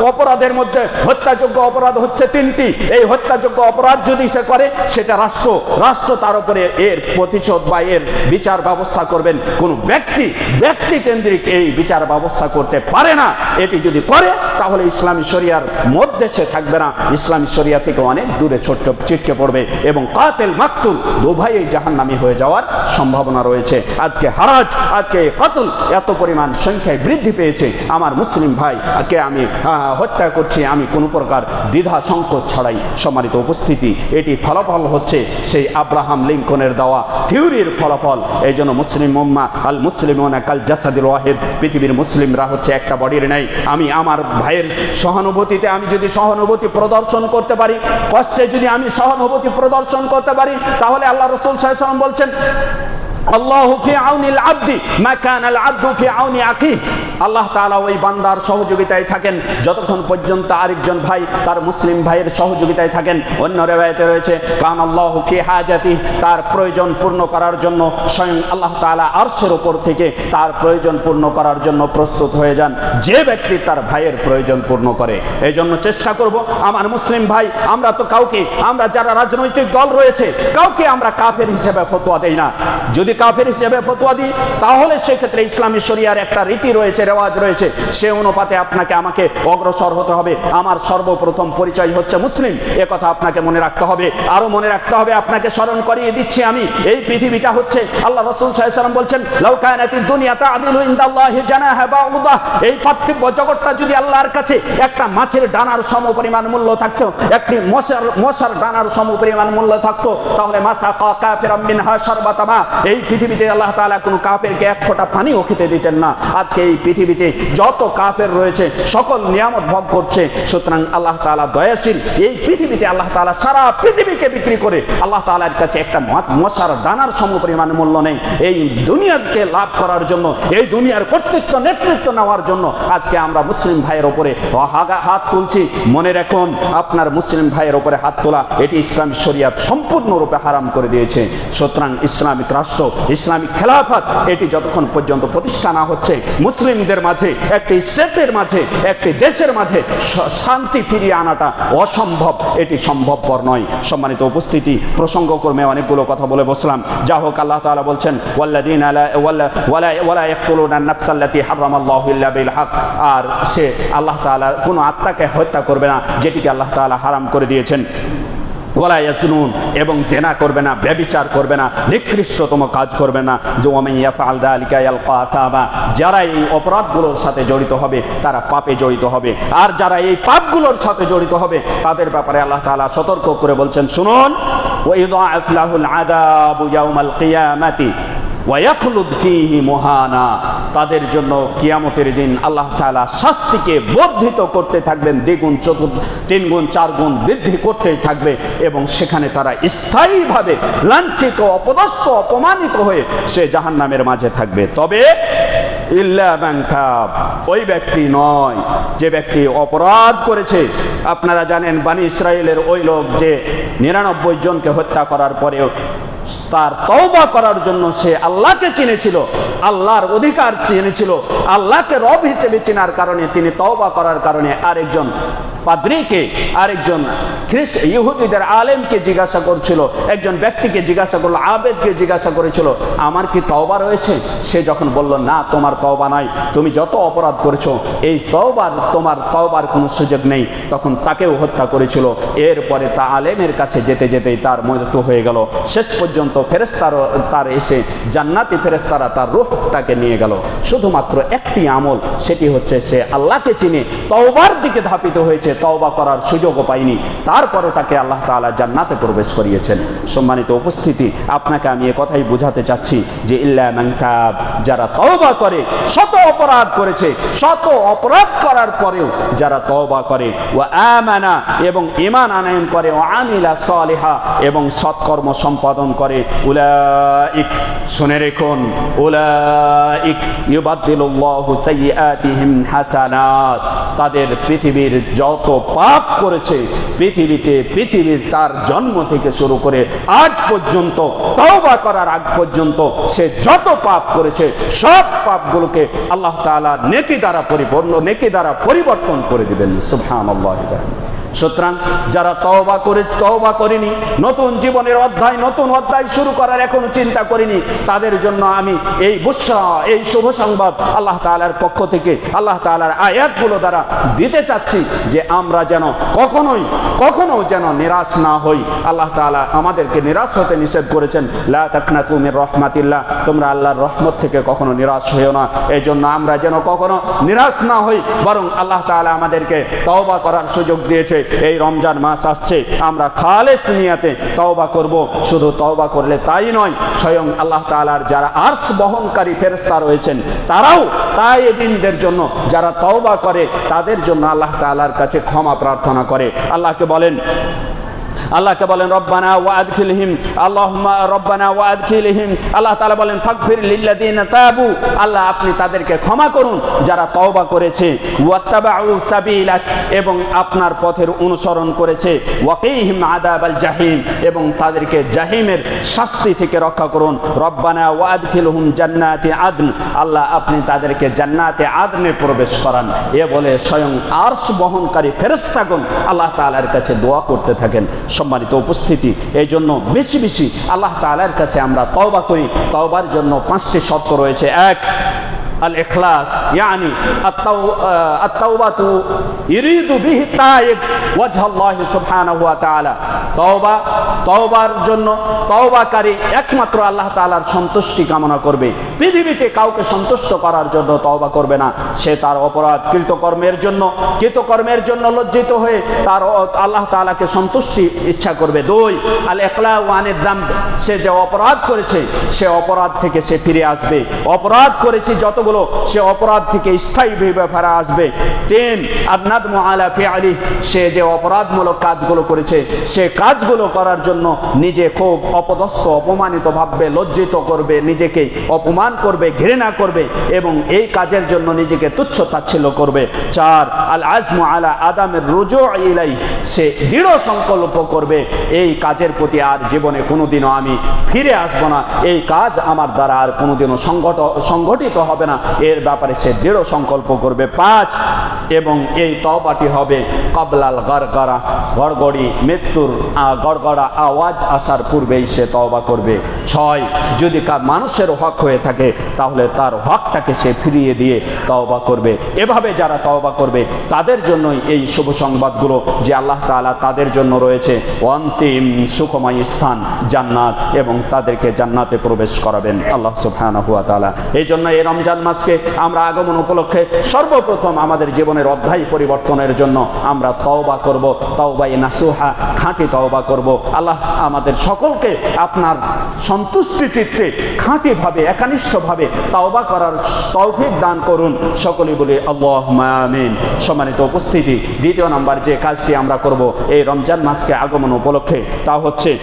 অপরাধের মধ্যে হত্যাযোগ্য অপরাধ হচ্ছে 3টি। এই হত্যাযোগ্য অপরাধ যদি সে করে, সেটা রাষ্ট্র তার উপরে এর প্রতিশোধ বা এর বিচার ব্যবস্থা করবেন। কোনো ব্যক্তি কেন্দ্রিক এই বিচার ব্যবস্থা করতে পারে না। এটি যদি করে তাহলে ইসলামী শরিয়ার মধ্যে সে থাকবে না, ইসলামী শরিয়া থেকে অনেক দূরে ছিটকে পড়বে এবং কাতিল মাকতুল উভয়ই জাহান্নামী হয়ে যাওয়ার সম্ভাবনা রয়েছে। আজকে আজকে কতল এত পরিমাণ সংখ্যায় বৃদ্ধি পেয়েছে। আমার মুসলিম ভাইকে আমি হত্যা করছি, আমি কোনো প্রকার দ্বিধা সংকোচ ছাড়াই। সম্মানিত উপস্থিতি, এটি ফলাফল হচ্ছে সেই আব্রাহাম লিঙ্কনের দেওয়া থিওরির ফলাফল। এই জন্য মুসলিম উম্মাহ আল মুসলিমুনা কাল জাসাদিল ওয়াহিদ, পৃথিবীর মুসলিমরা হচ্ছে একটা বডির ন্যায়। আমি আমার ভাইয়ের সহানুভূতিতে আমি যদি সহানুভূতি প্রদর্শন করতে পারি, কষ্টে যদি আমি সহানুভূতি প্রদর্শন করতে পারি, তাহলে আল্লাহ রাসূল সাল্লাল্লাহু আলাইহি ওয়াসাল্লাম বলছেন আল্লাহু ফি আউনিল আবদি মা কানাল আবদু ফি আউনি আখিহি। আল্লাহ তাআলা ওই বান্দার সহযোগিতায় থাকেন যতক্ষণ পর্যন্ত আরেকজন ভাই তার মুসলিম ভাইয়ের সহযোগিতায় থাকেন। অন্য রিওয়ায়াতে রয়েছে কান আল্লাহু ফি হাজাতি, তার প্রয়োজন পূর্ণ করার জন্য স্বয়ং আল্লাহ তাআলা আরশের উপর থেকে তার প্রয়োজন পূর্ণ করার জন্য প্রস্তুত হয়ে যান যে ব্যক্তি তার ভাইয়ের প্রয়োজন পূর্ণ করে। এই জন্য চেষ্টা করব আমার মুসলিম ভাই, আমরা তো কাউকে, আমরা যারা রাজনৈতিক দল রয়েছে কাউকে আমরা কাফের হিসেবে ফতোয়া দেই না। যদি কাফের হিসেবে ফতোয়া দিই তাহলে সেক্ষেত্রে ইসলামী শরিয়ার একটা রীতি রয়েছে, রেওয়াজ রয়েছে, সে অনুপাতে আপনাকে আমাকে অগ্রসর হতে হবে। আমার সর্বপ্রথম পরিচয় হচ্ছে মুসলিম, এ কথা আপনাকে মনে রাখতে হবে। আরো মনে রাখতে হবে, আপনাকে স্মরণ করিয়ে দিচ্ছি আমি, এই পৃথিবীটা হচ্ছে আল্লাহ রাসূল সাল্লাল্লাহু আলাইহি ওয়াসাল্লাম বলছেন লাউ কানাতিদ দুনিয়া তা'দিলু ইনদাল্লাহি জানাহা বাউদা, এই পার্থিব জগৎটা যদি আল্লাহর কাছে একটা মাছের ডানার সমপরিমাণ মূল্য থাকতো, একটি মশার ডানার সমপরিমাণ মূল্য থাকতো, তাহলে মাসাকা কাফিরাম মিনহা শারবাতা মা, এই পৃথিবীতে আল্লাহ তাআলা কোনো কাফেরকে এক ফোঁটা পানিও খেতে দিতেন না। আজকে এই পৃথিবীতে যত কাফের রয়েছে সকল নিয়ামত ভোগ করছে। সুতরাং আল্লাহ তাআলা দয়াশীল, এই পৃথিবীতে আল্লাহ তাআলা সারা পৃথিবীকে বিক্রি করে আল্লাহ তাআলার কাছে একটা মশার দানার সমপরিমাণ মূল্য নেই। এই দুনিয়াকে লাভ করার জন্য, এই দুনিয়ার কর্তৃত্ব নেতৃত্ব নেওয়ার জন্য আজকে আমরা মুসলিম ভাইয়ের উপরে হাত তুলছি। মনে রাখুন, আপনার মুসলিম ভাইয়ের উপরে হাত তোলা এটি ইসলামী শরিয়াত সম্পূর্ণরূপে হারাম করে দিয়েছে। সুতরাং ইসলামিক রাষ্ট্র, ইসলামিক খেলাফত এটি যতক্ষণ পর্যন্ত প্রতিষ্ঠা না হচ্ছে, মুসলিমদের মাঝে, একটি স্টেটের মাঝে, একটি দেশের মাঝে শান্তি ফিরিয়ে আনাটা অসম্ভব, এটি সম্ভবপর নয়। সম্মানিত উপস্থিতি, প্রসঙ্গক্রমে অনেকগুলো কথা বলে বসলাম। যা হোক, আল্লাহ তাআলা বলছেন ওয়াল্লাযীনা ওয়ালা ইয়াকতুলুনা আন-নাফসাল্লাতী হারামাল্লাহু ইল্লা বিল হক, আর সে আল্লাহ তাআলা কোনো আত্মাকে হত্যা করবে না যেটিকে আল্লাহ তাআলা হারাম করে দিয়েছেন। ওয়ালা ইয়াজনুন, এবং জেনা করবে না, ব্যভিচার করবে না, নিকৃষ্টতম কাজ করবে না। যে ওয়ামান ইয়াফআল যালিকা ইয়ালকা আসাবা, যারা এই অপরাধগুলোর সাথে জড়িত হবে তারা পাপে জড়িত হবে, আর যারা এই পাপগুলোর সাথে জড়িত হবে তাদের ব্যাপারে আল্লাহ তাআলা সতর্ক করে বলছেন, শুনুন, ওয়া ইযআফ লাহুল আযাবু ইয়াউমাল কিয়ামাতি ওয়া ইয়াখলুদ ফীহি মুহানা, তাদের জন্য কিয়ামতের দিন আল্লাহ তাআলা শাস্তিকে বর্ধিত করতে থাকবেন, দ্বিগুণ, তিন গুণ, চার গুণ বৃদ্ধি করতেই থাকবে, এবং সেখানে তারা স্থায়ীভাবে লাঞ্ছিত, অপদস্থ, অপমানিত হয়ে সে জাহান্নামের মাঝে থাকবে। তবে ইল্লা মান তাব, ওই ব্যক্তি নয় যে ব্যক্তি অপরাধ করেছে। আপনারা জানেন বনি ইসরাইলের ওই লোক যে 99 জনকে হত্যা করার পরেও তার তওবা করার জন্য সে আল্লাহকে চিনেছিল, আল্লাহর অধিকার চিনেছিল, আল্লাহকে রব হিসেবে চেনার কারণে তিনি তওবা করার কারণে আরেকজন পাদ্রীকে, আরেকজন ইহুদিদের আলেমকে জিজ্ঞাসা করছিল, একজন ব্যক্তিকে জিজ্ঞাসা করলো, আবেদকে জিজ্ঞাসা করেছিল, আমার কি তওবা রয়েছে? সে যখন বলল না, তোমার তওবা নাই, তুমি যত অপরাধ করেছো এই তোমার তওবার কোনো সুযোগ নেই, তখন তাকেও হত্যা করেছিল। এরপরে তা আলেমের কাছে যেতে যেতেই তার মৃত্যু হয়ে গেল। শেষ পর্যন্ত ফেরেশতারা তার এসে, জান্নাতি ফেরেশতারা তার রূহটাকে নিয়ে গেল। শুধুমাত্র একটি আমল, সেটি হচ্ছে সে আল্লাহকে চিনে তওবার দিকে ধাপিত হয়েছে, তওবা করার সুযোগও পায়নি, তারপরে তাকে আল্লাহ তাআলা জান্নাতে প্রবেশ করিয়েছেন। সম্মানিত উপস্থিতি, আপনাকে আমি এই কথাই বোঝাতে চাচ্ছি যে ইল্লা মান তাব, যারা তওবা করে, শত অপরাধ করেছে, শত অপরাধ করার পরেও যারা তওবা করে, ওয়া আমানা, এবং ঈমান আনয়ন করে, ওয়া আমিলা সালিহা, এবং সৎকর্ম সম্পাদন করে, উলাইক, শুনে রাখুন, উলাইক ইউবাদদিলুল্লাহু সাইয়্যাতিহিম হাসানাত, তাদের পৃথিবীর যত পাপ করেছে, পৃথিবীর তার জন্ম থেকে শুরু করে আজ পর্যন্ত, তওবা করার আগ পর্যন্ত সে যত পাপ করেছে সব পাপগুলোকে আল্লাহ তাআলা নেকি দ্বারা পরিবর্তন করে দিবেন। সুবহানাল্লাহ। সুতরাং যারা তওবা করেনি, নতুন জীবনের নতুন অধ্যায় শুরু করার এখনো চিন্তা করিনি, তাদের জন্য আমি এই বুশরা, এই শুভ সংবাদ আল্লাহ তাআলার পক্ষ থেকে, আল্লাহ তাআলার আয়াতগুলো দ্বারা দিতে চাচ্ছি যে আমরা যেন কখনো যেন নিরাশ না হই। আল্লাহ তাআলা আমাদেরকে নিরাশ হতে নিষেধ করেছেন, লা তাকনাতু মির রাহমাতিল্লাহ, তোমরা আল্লাহর রহমত থেকে কখনো নিরাশ হইও না। এই জন্য আমরা যেন কখনো নিরাশ না হই, বরং আল্লাহ তাআলা আমাদেরকে তওবা করার সুযোগ দিয়েছে। এই রমজান মাস আসছে, আমরা খালেস নিয়াতে তওবা করব। শুধু তওবা করলে তাই নয়, স্বয়ং আল্লাহ তাআলার যারা আরশ বহনকারী ফেরেশতা রয়েছেন তারাও তায়েবিনদের জন্য, যারা তওবা করে তাদের জন্য আল্লাহ তাআলার কাছে ক্ষমা প্রার্থনা করে। আল্লাহকে বলেন আল্লাহকে বলেন রব্বানা ওয়া আদখিলহিম, আল্লাহুম্মা রব্বানা ওয়া আদখিলহিম, আল্লাহ তাআলা বলেন ফাগফির লিল্লাযিনা তাবু, আল্লাহ আপনি তাদেরকে ক্ষমা করুন যারা তওবা করেছে, ওয়াত্তাবাউ সাবিলাক, এবং আপনার পথের অনুসরণ করেছে, ওয়াকিহিম আযাবাল জাহিম, এবং তাদেরকে জাহিমের শাস্তি থেকে রক্ষা করুন। রব্বানা ওয়া আদখিলহুম জান্নাতি আদন, আল্লাহ আপনি তাদেরকে জান্নাতে আদনে প্রবেশ করান। এ বলে স্বয়ং আরশ বহনকারী ফেরেশতাগণ আল্লাহ তাআলার কাছে দোয়া করতে থাকেন। সম্মানিত উপস্থিতি, এই জন্য বেশি বেশি আল্লাহ তাআলার কাছে আমরা তওবা করি। তওবার জন্য 5টি শর্ত রয়েছে। 1, আল ইখলাস, ইয়ানি আত-তাওবাতু ইরিদু বিহি তাইব ওয়াজহ আল্লাহ সুবহানাহু ওয়া তাআলা। তওবার জন্য তওবাকারী একমাত্র আল্লাহ তাআলার সন্তুষ্টি কামনা করবে। পৃথিবীতে কাউকে সন্তুষ্ট করার জন্য তওবা করবে না। সে তার অপরাধ কৃতকর্মের জন্য লজ্জিত হয়ে তার আল্লাহ তাআলাকে সন্তুষ্টি ইচ্ছা করবে। 2, আল ইকলাউ আনিদ যামব, সে যে অপরাধ করেছে সে অপরাধ থেকে সে ফিরে আসবে। অপরাধ করেছে যতগুলো, সে অপরাধ থেকে স্থায়ীভাবে ফিরে আসবে। 3, আন-নাদমু আলা ফি'লি, সে যে অপরাধমূলক কাজগুলো করেছে সে কাজগুলো করার জন্য নিজে খুব অপদস্থ অপমানিত ভাববে, লজ্জিত করবে, নিজেকে অপমান করবে, ঘৃণা করবে এবং এই কাজের জন্য নিজেকে তুচ্ছ তাচ্ছিল্য করবে। 4, আল আজমু আলা আদামের রুজু' ইলাই, সে দৃঢ় সংকল্প করবে এই কাজের প্রতি আর জীবনে কোনোদিনও আমি ফিরে আসব না, এই কাজ আমার দ্বারা আর কোনোদিনও সংগঠিত হবে না, এর ব্যাপারে সে দৃঢ় সংকল্প করবে। 5, এবং এই তওবাটি হবে ক্বাবলাল গরগরা, মৃত্যুর গড়গড়া আওয়াজ আসার পূর্বেই সে তওবা করবে। 6, যদি মানুষের হক হয়ে থাকে তাহলে তার হকটাকে সে ফিরিয়ে দিয়ে তওবা করবে। এভাবে যারা তওবা করবে তাদের জন্যই এই শুভ সংবাদগুলো যে আল্লাহ তাআলা তাদের জন্য রয়েছে অন্তিম সুখময় স্থান জান্নাত, এবং তাদেরকে জান্নাতে প্রবেশ করাবেন আল্লাহ সুবহানাহু ওয়া তাআলা। এই জন্য এই রমজান মাসকে আমরা আগমন উপলক্ষে সর্বপ্রথম আমাদের জীবনের অধ্যায় পরিবর্তনের জন্য আমরা তওবা করব, তওবায়ে নাসুহা, খাঁটি তওবা করব। আল্লাহ আমাদের সকলকে আপনার সন্তুষ্টি চিত্তে খাঁটিভাবে একনিষ্ঠভাবে তওবা করার তৌফিক দান করুন। সকলেই বলি আল্লাহুম্মা আমিন। সম্মানিত উপস্থিতি, 2 নম্বর যে কাজটি আমরা করব এই রমজান মাসকে আগমন উপলক্ষে তা হচ্ছে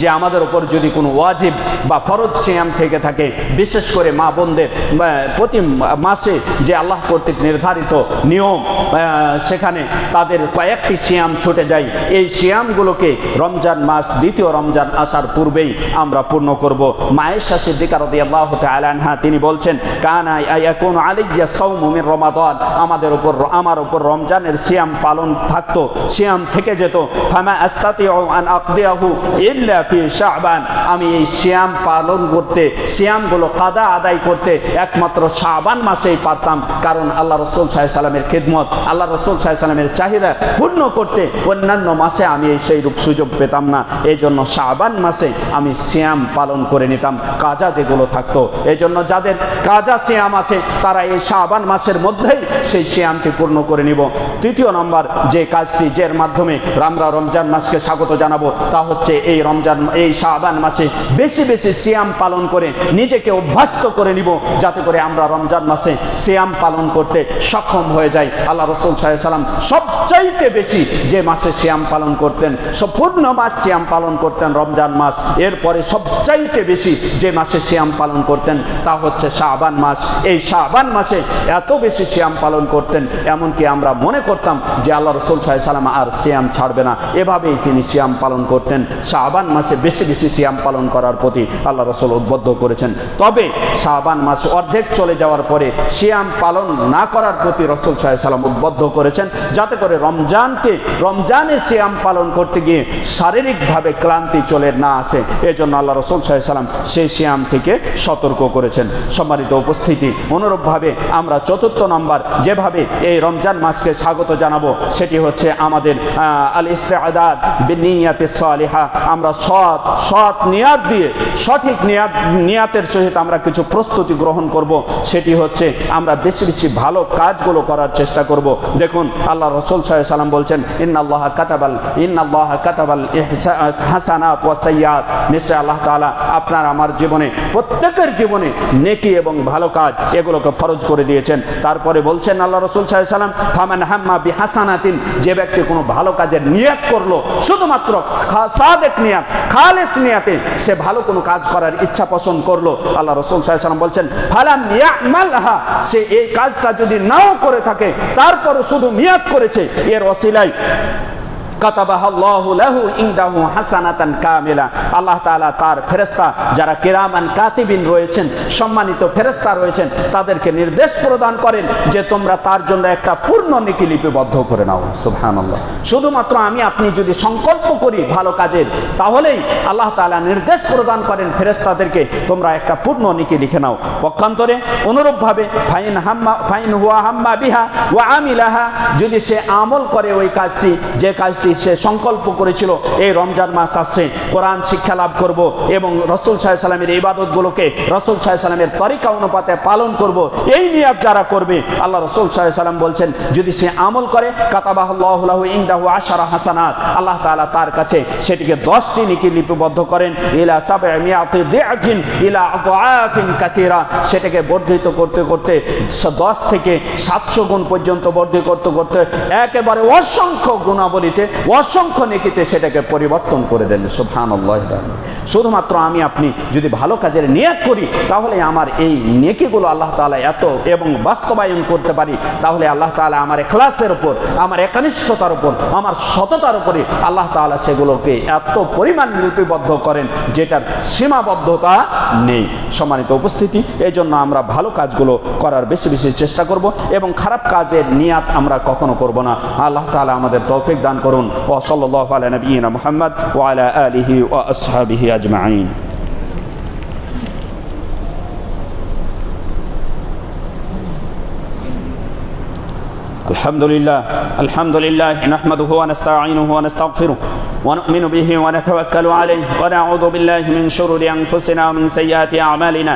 যে আমাদের উপর যদি কোনো ওয়াজিব বা ফরজ সিয়াম থেকে থাকে, বিশেষ করে মা বোনদের প্রতি মাসে যে আল্লাহ কর্তৃক নির্ধারিত নিয়ম, সেখানে তাদের কয়েকটি সিয়াম ছুটে যায়, এই সিয়ামগুলোকে রমজান মাস 2য় রমজান আসার পূর্বেই আমরা পূর্ণ করব। আয়েশা সিদ্দিকা রাদিয়াল্লাহু তাআলা আনহা তিনি বলছেন, কানা ইয়াকুনু আলাইয়া সাওমু মিন রমাদান, আমার উপর রমজানের সিয়াম পালন থাকতো, সিয়াম থেকে যেত। ফামা আস্তাতিউ আন আকদিয়াহু ইল্লা ফি শাবান, আমি এই সিয়াম পালন করতে, সিয়ামগুলো কাদা আদায় করতে একমাত্র শাবান মাসেই পারতাম, কারণ আল্লাহ রাসূল সাল্লাল্লাহু আলাইহি ওয়াসাল্লামের খিদমত, আল্লাহ রাসূল সাল্লাল্লাহু আলাইহি ওয়াসাল্লামের চাহিদা পূর্ণ করতে অন্যান্য মাসে আমি সেই রূপ সুযোগ পেতাম না। এই জন্য শাবান মাসে আমি সিয়াম পালন করে নিতাম, কাজা যেগুলো থাকতো। এই জন্য যাদের কাজা সিয়াম আছে তারা এই শাবান মাসের মধ্যেই সেই সিয়ামটি পূর্ণ করে নিব। 3য় নম্বর যে কাজটি যের মাধ্যমে আমরা রমজান মাসকে স্বাগত জানাবো তা হচ্ছে এই শাবান মাসে বেশি বেশি সিয়াম পালন করে নিজেকে অভ্যস্ত করে নিব, যাতে করে আমরা রমজান মাসে সিয়াম পালন করতে সক্ষম হয়ে যাই। আল্লাহ রাসূল সাল্লাল্লাহু আলাইহি ওয়াসাল্লাম সবচাইতে বেশি যে মাসে সিয়াম পালন করতেন, সম্পূর্ণ মাস সিয়াম পালন করতেন রমজান মাস, এরপরে সবচাইতে বেশি যে মাসে সিয়াম পালন করতেন তা হচ্ছে শাবান মাস। এই শাবান মাসে এত বেশি সিয়াম পালন করতেন, এমনকি আমরা মনে করতাম যে আল্লাহ রাসূল সাল্লাল্লাহু আলাইহি ওয়াসাল্লাম আর সিয়াম ছাড়বে না, এভাবেই তিনি সিয়াম পালন করতেন। শাবান মাসে বেশি বেশি সিয়াম পালন করার প্রতি আল্লাহ রাসূল উদ্বুদ্ধ করেছেন। তবে শাবান মাস অর্ধেক চলে যাওয়ার পরে সিয়াম পালন না করার প্রতি রাসূল সাল্লাল্লাহু আলাইহি ওয়াসাল্লাম উদ্বুদ্ধ করেছেন, যাতে করে রমজানে সিয়াম পালন করতে গিয়ে শারীরিকভাবে ক্লান্তি চলে না আসে। এজন্য আল্লাহ রাসূল সাল্লাল্লাহু আলাইহি ওয়াসাল্লাম সেই সিয়াম থেকে সতর্ক করেছেন। সম্মানিত উপস্থিতি, অনুরূপভাবে আমরা 4র্থ নম্বর যেভাবে এই রমজান মাসকে স্বাগত জানাবো সেটি হচ্ছে আমাদের আল ইস্তিআদাদ বিনিয়াতিস সালিহা, আমরা সৎ নিয়াত দিয়ে সঠিক নিয়াতের সহিত আমরা কিছু প্রস্তুতি গ্রহণ করব। সেটি হচ্ছে আমরা বেশি বেশি ভালো কাজগুলো করার চেষ্টা করব। দেখুন আল্লাহ রাসূল সাল্লাল্লাহু আলাইহি ওয়াসাল্লাম বলছেন ইন্নাল্লাহা কাতাবাল হাসানাত ওয়াস সাইয়্যাত, নিশ্চয় আল্লাহ তাআলা আপনার আমার জীবনে প্রত্যেকের জীবনে নেকি এবং ভালো কাজ এগুলোকে ফরজ করে দিয়েছেন। তারপরে বলছেন আল্লাহ রাসূল সাল্লাল্লাহু আলাইহি ওয়াসাল্লাম ফামান হাম্মা বিহাসানাতিন, যে ব্যক্তি কোনো ভালো কাজের নিয়ত করলো, শুধুমাত্র সাদেক নিয়ত খালেস নিয়তে সে ভালো কোনো কাজ করার ইচ্ছা পোষণ করলো, আল্লাহ রাসূল সাল্লাল্লাহু আলাইহি ওয়াসাল্লাম বলছেন ফালাম ইয়ামালহা, সে এই কাজটা যদি নাও করে থাকে তারপরে শুধু নিয়ত করেছে, এর ওসিলায় কাতাবাহাল্লাহু লাহু ইনদাহু হাসানাতান কামিলা, আল্লাহ তাআলা তার ফেরেশতা যারা কিরামান কাতিবিন রয়েছেন, সম্মানিত ফেরেশতা রয়েছেন, তাদেরকে নির্দেশ প্রদান করেন যে তোমরা তার জন্য একটা পূর্ণ নেকি লিপিবদ্ধ করে নাও। সুবহানাল্লাহ। শুধুমাত্র আমি আপনি যদি সংকল্প করি ভালো কাজের, তাহলেই আল্লাহ তাআলা নির্দেশ প্রদান করেন ফেরেশতাদেরকে তোমরা একটা পূর্ণ নেকি লিখে নাও। পক্ষান্তরে অনুরূপভাবে ফাইন হুয়া হাম্মা বিহা ওয়া আমিলাহা, যদি সে আমল করে ওই কাজটি, যে কাজটি সে সংকল্প করেছিল এই রমজান মাস আসছে কোরআন শিক্ষা লাভ করব এবং রাসূল সাল্লাল্লাহু আলাইহি ওয়াসাল্লামের ইবাদতগুলোকে রাসূল সাল্লাল্লাহু আলাইহি ওয়াসাল্লামের তরিকা অনুপাতে পালন করব, এই নিয়ত যারা করবে আল্লাহ রাসূল সাল্লাল্লাহু আলাইহি ওয়াসাল্লাম বলছেন যদি সে আমল করে কাতাবাহুল্লাহু লাহু ইনদাহু আশারা হাসানাত, আল্লাহ তাআলা তার কাছে সেটিকে 10টি নেকি লিপিবদ্ধ করেন ইলা 700 দিআফিন ইলা আদআফিন কাসীরা, সেটাকে বর্ধিত করতে করতে 10 থেকে 700 গুণ পর্যন্ত বর্ধিত করতে করতে একেবারে অসংখ্য গুণাবলীতে অসংখ্য নেকিতে সেটাকে পরিবর্তন করে দেন। সুবহানাল্লাহ। শুধুমাত্র আমি আপনি যদি ভালো কাজের নিয়ত করি তাহলে আমার এই নেকিগুলো আল্লাহ তাআলা এত এবং বাস্তবায়ন করতে পারি, তাহলে আল্লাহ তাআলা আমার ইখলাসের উপর, আমার একনিষ্ঠতার উপর, আমার সততার উপরে আল্লাহ তাআলা সেগুলোকে এত পরিমাণ লিপিবদ্ধ করেন যেটার সীমাবদ্ধতা নেই। সম্মানিত উপস্থিতি, এই জন্য আমরা ভালো কাজগুলো করার বেশি বেশি চেষ্টা করব এবং খারাপ কাজের নিয়াত আমরা কখনো করব না। আল্লাহ তাআলা আমাদের তৌফিক দান করুন। ওয়া সাল্লাল্লাহু আলা নবিয়িনা মুহাম্মদ ওয়া আলা আলিহি ওয়া আসহাবিহি আজমাইন। الحمد لله نحمده ونستعينه ونستغفره ونؤمن به ونتوكل عليه ونعوذ بالله من شرور أنفسنا ومن سيئات أعمالنا،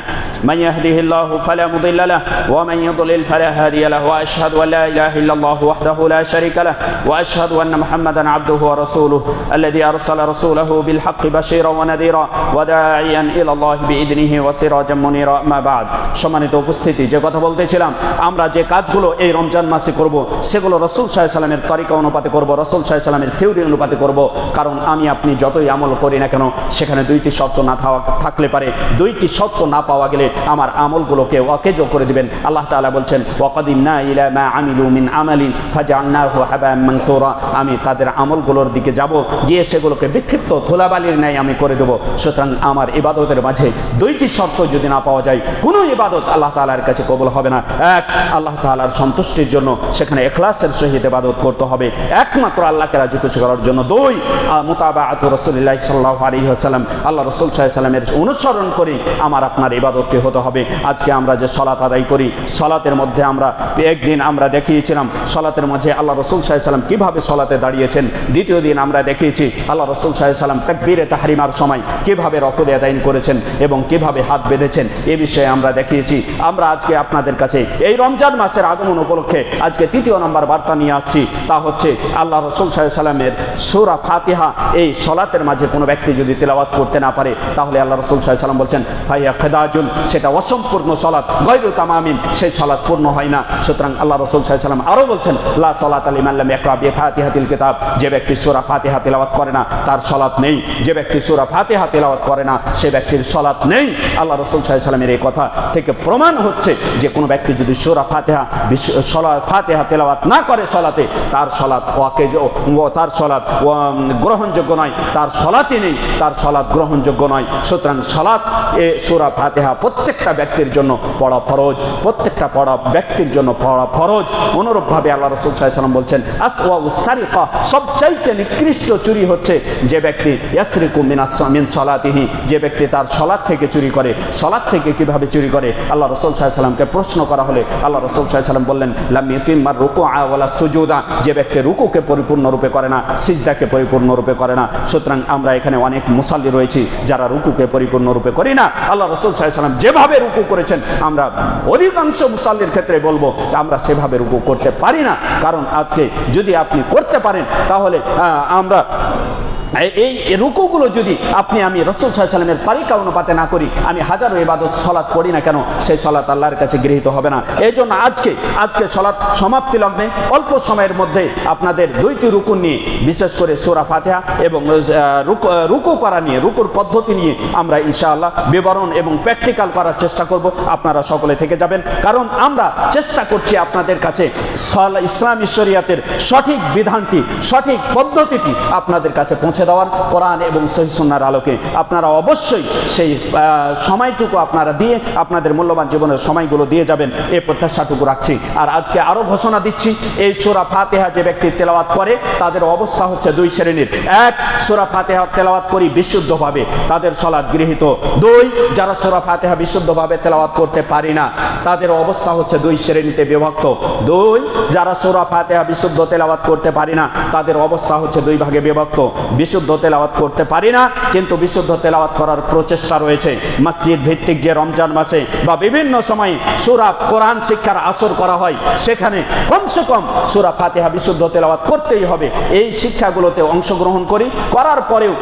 من يهده الله فلا مضل له ومن يضلل فلا هادي له، وأشهد أن لا إله إلا الله وحده لا شريك له، وأشهد أن محمدا عبده ورسوله الذي أرسل رسوله بالحق بشيرا ونذيرا وداعيا إلى الله بإذنه وسراجا منيرا। أما بعد, সম্মানিত উপস্থিতি, যে কথা বলতেছিলাম আমরা যে কাজগুলো এই রমজান মাসে করব সেগুলো রাসূল সাল্লাল্লাহু আলাইহি ওয়াসাল্লামের তরিকা অনুপাতে করব, রাসূল সাল্লাল্লাহু আলাইহি ওয়াসাল্লামের থিওরি অনুপাতে করব। কারণ আমি আপনি যতই আমল করি না কেন সেখানে 2টি শর্ত না থাকলে পারে, 2টি শর্ত না পাওয়া গেলে আমার আমলগুলোকে অকেজ করে দিবেন। আল্লাহ তাআলা বলছেন ওয়াকাদিমনা ইলা মা আমিলু মিন আমালিন ফাজআলনাহু হাবা'আন মানসুরা, আমি তাদের আমলগুলোর দিকে যাব, গিয়ে সেগুলোকে বিক্ষিপ্ত ধুলাবালির ন্যায় আমি করে দেব। সুতরাং আমার ইবাদতের মাঝে 2টি শর্ত যদি না পাওয়া যায় কোনো ইবাদত আল্লাহ তাআলার কাছে কবুল হবে না। এক, আল্লাহ তাআলার সন্তুষ্টির জন্য সেখানে ইখলাসের সহিত ইবাদত করতে হবে একমাত্র আল্লাহকে রাজি খুশি করার জন্য। 2, মুতাবাআতু রাসূলিল্লাহ সাল্লাল্লাহু আলাইহি ওয়াসাল্লাম, আল্লাহ রাসূল সাল্লাল্লাহু আলাইহি ওয়াসাল্লামের অনুসরণ করে আমার আপনার ইবাদতটি হতে হবে। আজকে আমরা যে সালাত আদায় করি, সালাতের মধ্যে আমরা একদিন আমরা দেখিয়েছিলাম সালাতের মাঝে আল্লাহ রাসূল সাল্লাল্লাহু আলাইহি ওয়াসাল্লাম কিভাবে সালাতে দাঁড়িয়েছেন। দ্বিতীয় দিন আমরা দেখিয়েছি আল্লাহ রাসূল সাল্লাল্লাহু আলাইহি ওয়াসাল্লাম তাকবীরে তাহরিমার সময় কিভাবে রুকু আদায় করেছেন এবং কিভাবে হাত বেঁধেছেন, এ বিষয়ে আমরা দেখিয়েছি। আমরা আজকে আপনাদের কাছে এই রমজান মাসের আগমন উপলক্ষে আজকে 3য় নম্বর বার্তা নিয়ে আসছি, তা হচ্ছে আল্লাহ রাসূল সাল্লাল্লাহু আলাইহি ওয়াসাল্লামের সূরা ফাতিহা এই সালাতের মাঝে কোনো ব্যক্তি যদি তেলাওয়াত করতে না পারে তাহলে আল্লাহ রাসূল সাল্লাল্লাহু আলাইহি ওয়াসাল্লাম বলছেন ফাইয়া খিদাজুন, সেটা অসম্পূর্ণ সালাত, গায়রু তামামিন, সেই সালাত পূর্ণ হয় না। সুতরাং আল্লাহ রাসূল সাল্লাল্লাহু আলাইহি ওয়াসাল্লাম আরো বলছেন লা সালাতা লিমান লাম ইয়াকরা বিফাতিহাতিল কিতাব, যে ব্যক্তি সূরা ফাতিহা তেলাওয়াত করে না তার সালাত নেই, যে ব্যক্তি সূরা ফাতিহা তেলাওয়াত করে না সে ব্যক্তির সালাত নেই। আল্লাহ রাসূল সাল্লাল্লাহু আলাইহি ওয়াসাল্লামের এই কথা থেকে প্রমাণ হচ্ছে যে কোনো ব্যক্তি যদি সূরা ফাতিহা তেলাওয়াত না করে সালাতে, তার সালাত ওয়াকেজ, তার সালাত গ্রহণযোগ্য নয়, তার সালাতই নেই, তার সালাত গ্রহণযোগ্য নয়। সুতরাং সালাত এ সূরা ফাতিহা প্রত্যেকটা ব্যক্তির জন্য পড়া ফরজ, প্রত্যেকটা পড়া ব্যক্তির জন্য পড়া ফরজ। অনুরূপভাবে আল্লাহ রাসূল সাল্লাল্লাহু আলাইহি ওয়াসাল্লাম বলছেন আসওয়াউস সারিকা, সবচাইতে নিকৃষ্ট চুরি হচ্ছে যে ব্যক্তি ইয়াসরিকু মিন সালাতিহি, যে ব্যক্তি তার সালাত থেকে চুরি করে। সালাত থেকে কিভাবে চুরি করে? আল্লাহ রাসূল সাল্লাল্লাহু আলাইহি ওয়াসাল্লামকে প্রশ্ন করা হলে আল্লাহ রাসূল সাল্লাল্লাহু আলাইহি ওয়াসাল্লাম বললেন লাম ইউতিম্মার রুকুআ ওয়ালা সুজুদা, যে ব্যক্তি রুকুকে পরিপূর্ণরূপে করে না, সিজদাকে পরিপূর্ণরূপে করে না। সুতরাং আমরা এখানে অনেক মুসাল্লি রয়েছি যারা রুকুকে পরিপূর্ণরূপে করি না। আল্লাহ রাসূল সাল্লাল্লাহু আলাইহি ওয়াসাল্লাম যেভাবে রুকু করেছেন, আমরা অধিকাংশ মুসাল্লির ক্ষেত্রে বলবো আমরা সেভাবে রুকু করতে পারি না। কারণ আজকে যদি আপনি করতে পারেন তাহলে আমরা এই রুকুগুলো যদি আমি রাসূল সাল্লাল্লাহু আলাইহি ওয়াসাল্লামের তারিকা অনুপাতে না করি, আমি হাজারো ইবাদত সালাত পড়ি না কেন, সেই সালাত আল্লাহর কাছে গৃহীত হবে না। এই জন্য আজকে সালাত সমাপ্তি লগ্নে অল্প সময়ের মধ্যে আপনাদের 2টি রুকু নিয়ে, বিশেষ করে সূরা ফাতিহা এবং রুকু করা নিয়ে, রুকুর পদ্ধতি নিয়ে আমরা ইনশাআল্লাহ বিবরণ এবং প্র্যাকটিক্যাল করার চেষ্টা করব। আপনারা সকলে থেকে যাবেন, কারণ আমরা চেষ্টা করছি আপনাদের কাছে ইসলামী শরিয়াতের সঠিক বিধানটি, সঠিক পদ্ধতিটি আপনাদের কাছে পৌঁছে দেওয়ার, কোরআন এবং সহিহ সুন্নাহর আলোকে। আপনারা অবশ্যই সেই সময়টুকু আপনারা দিয়ে, আপনাদের মূল্যবান জীবনের সময়গুলো দিয়ে যাবেন, এই প্রত্যাশাটুকু রাখছি। আর আজকে আরো ঘোষণা দিচ্ছি, এই সূরা ফাতিহা যে ব্যক্তি তেলাওয়াত করে তাদের অবস্থা হচ্ছে 2 শ্রেণীর। 1, সূরা ফাতিহা তেলাওয়াত করি বিশুদ্ধভাবে, তাদের সালাত গৃহীত। 2, যারা সূরা ফাতিহা বিশুদ্ধভাবে তেলাওয়াত করতে পারি না, তাদের অবস্থা হচ্ছে 2 শ্রেণীতে বিভক্ত। 2, যারা সূরা ফাতিহা বিশুদ্ধ তেলাওয়াত করতে পারি না, তাদের অবস্থা হচ্ছে 2 ভাগে বিভক্ত। বিশুদ্ধ তেলাওয়াত করতে পারি না, কিন্তু বিশুদ্ধ তেলাওয়াত করার প্রচেষ্টা রয়েছে। মসজিদ ভিত্তিক যে রমজান মাসে বা বিভিন্ন সময়ে সূরা কোরআন শিক্ষার আসর করা হয়, সেখানে কমসে কম সূরা ফাতিহা বিশুদ্ধ তেলাওয়াত করতেই হবে। এই শিক্ষাগুলোতে অংশগ্রহণ করার পরেও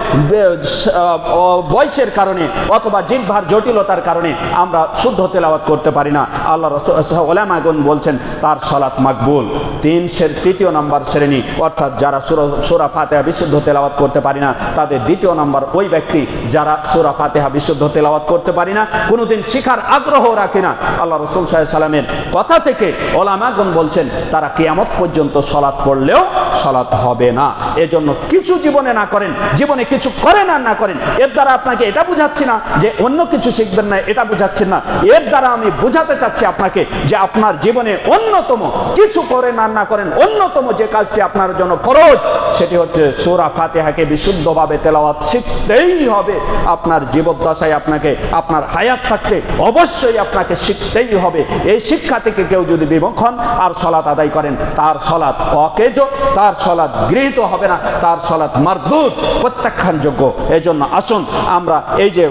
বয়সের কারণে অথবা জিহ্বার জটিলতার কারণে আমরা শুদ্ধ তেলাওয়াত করতে পারি না। আল্লাহ রাসূল উলামাগণ বলছেন তার সালাত মাকবুল। 3 নম্বর শ্রেণী, অর্থাৎ যারা সূরা ফাতিহা বিশুদ্ধ তেলাওয়াত করতে পারি না, তাদের 2 নম্বর ওই ব্যক্তি যারা সূরা ফাতিহা বিশুদ্ধ তেলাওয়াত করতে পারি না, কোনোদিন শিখার আগ্রহ রাখে না। আল্লাহ রাসূল সাল্লাল্লাহু আলাইহি ওয়াসাল্লামের কথা থেকে উলামাগণ বলছেন তারা কিয়ামত পর্যন্ত সালাত পড়লেও সালাত হবে না। এজন্য কিছু জীবনে না করেন, জীবনে কিছু করেন আর না করেন, এর দ্বারা আপনাকে এটা বুঝাচ্ছি না যে অন্য কিছু শিখবেন না, এটা বুঝাচ্ছেন না। এর দ্বারা আমি বুঝাতে চাচ্ছি আপনাকে যে আপনার জীবনে অন্যতম কিছু করেন আর না করেন, অন্যতম যে কাজটি আপনার জন্য ফরজ, সেটি হচ্ছে সূরা ফাতিহাকে বিশুদ্ধভাবে তেলাওয়াত শিখতেই হবে। আপনার জীবদ্দশায় আপনাকে, আপনার হায়াত থাকতে অবশ্যই আপনাকে শিখতেই হবে। এই শিক্ষা থেকে কেউ যদি বিমুখ হন আর সালাত আদায় করেন, তার সালাত অকেজ, তার সালাত গৃহীত হবে না, তার সালাত মারদুদ, প্রত্যাখ্যানযোগ্য। এই জন্য আসুন আমরা এই যে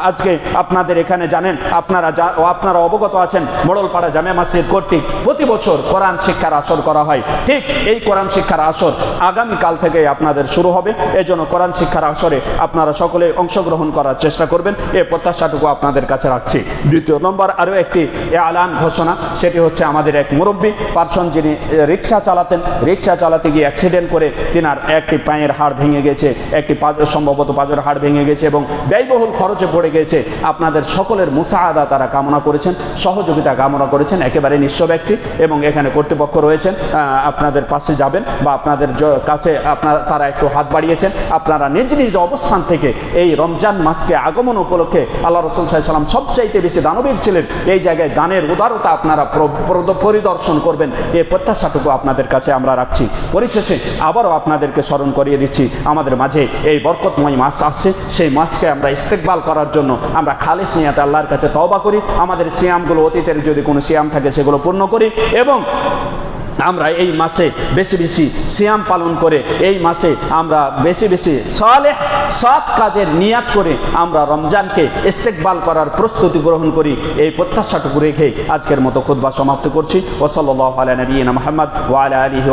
আজকে আপনাদের এখানে জানেন, আপনারা অবগত আছেন, মোড়লপাড়া জামে মসজিদ কর্তৃক প্রতি বছর কোরআন শিক্ষার আসর করা হয়। ঠিক এই কোরআন শিক্ষার আসর আগামীকাল থেকে আপনাদের শুরু হবে। এই জন্য কোরআন শিক্ষার আসরে আপনারা সকলে অংশগ্রহণ করার চেষ্টা করবেন, এই প্রত্যাশাটুকু আপনাদের কাছে রাখছি। 2 নম্বর আরও একটি এলান ঘোষণা, সেটি হচ্ছে আমাদের এক মুরব্বী পার্সন, যিনি রিক্সা চালাতেন, রিক্সা চালাতে গিয়ে অ্যাক্সিডেন্ট করে তিনার একটি পায়ের হাড় ভেঙে গেছে, একটি সম্ভবত পাঁজর হাড় ভেঙে গেছে এবং ব্যয়বহুল খরচে পড়ে গেছে। আপনাদের সকলের মুসাআদা তারা কামনা করেছেন, সহযোগিতা কামনা করেছেন, একেবারে নিঃস্ব ব্যক্তি, এবং এখানে কর্তৃপক্ষ রয়েছেন, আপনাদের পাশে যাবেন বা আপনাদের কাছে তারা একটু হাত বাড়িয়েছেন। আপনারা নিজ নিজ অবস্থান থেকে এই রমজান মাসকে আগমন উপলক্ষে আল্লাহ রাসূল সাল্লাল্লাহু আলাইহি ওয়াসাল্লাম সবচাইতে বেশি দানবীর ছিলেন, এই জায়গায় দানের উদারতা আপনারা পরিদর্শন করবেন, এই প্রত্যাশাটুকু আপনাদের কাছে আমরা রাখছি। পরিশেষে আবারও আপনাদেরকে স্মরণ করিয়ে দিচ্ছি, আমাদের মাঝে এই বরকতময় মাস আসছে, সেই মাসকে আমরা ইস্তেকবাল করার জন্য আমরা খালিস নিয়াতে আল্লাহর কাছে তওবা করি, আমাদের সিয়ামগুলো, অতীতের যদি কোনো সিয়াম থাকে সেগুলো পূর্ণ করি, এবং আমরা এই মাসে বেশি বেশি সিয়াম পালন করে এই মাসে আমরা বেশি বেশি সালেহ সৎ কাজের নিয়াত করে আমরা রমজানকে ইস্তেকবাল করার প্রস্তুতি গ্রহণ করি। এই প্রত্যাশাটুকু রেখে আজকের মতো খুতবা সমাপ্ত করছি। ওয়া সাল্লাল্লাহু আলা নবিয়িনা মুহাম্মদ ওয়া আলা আলিহি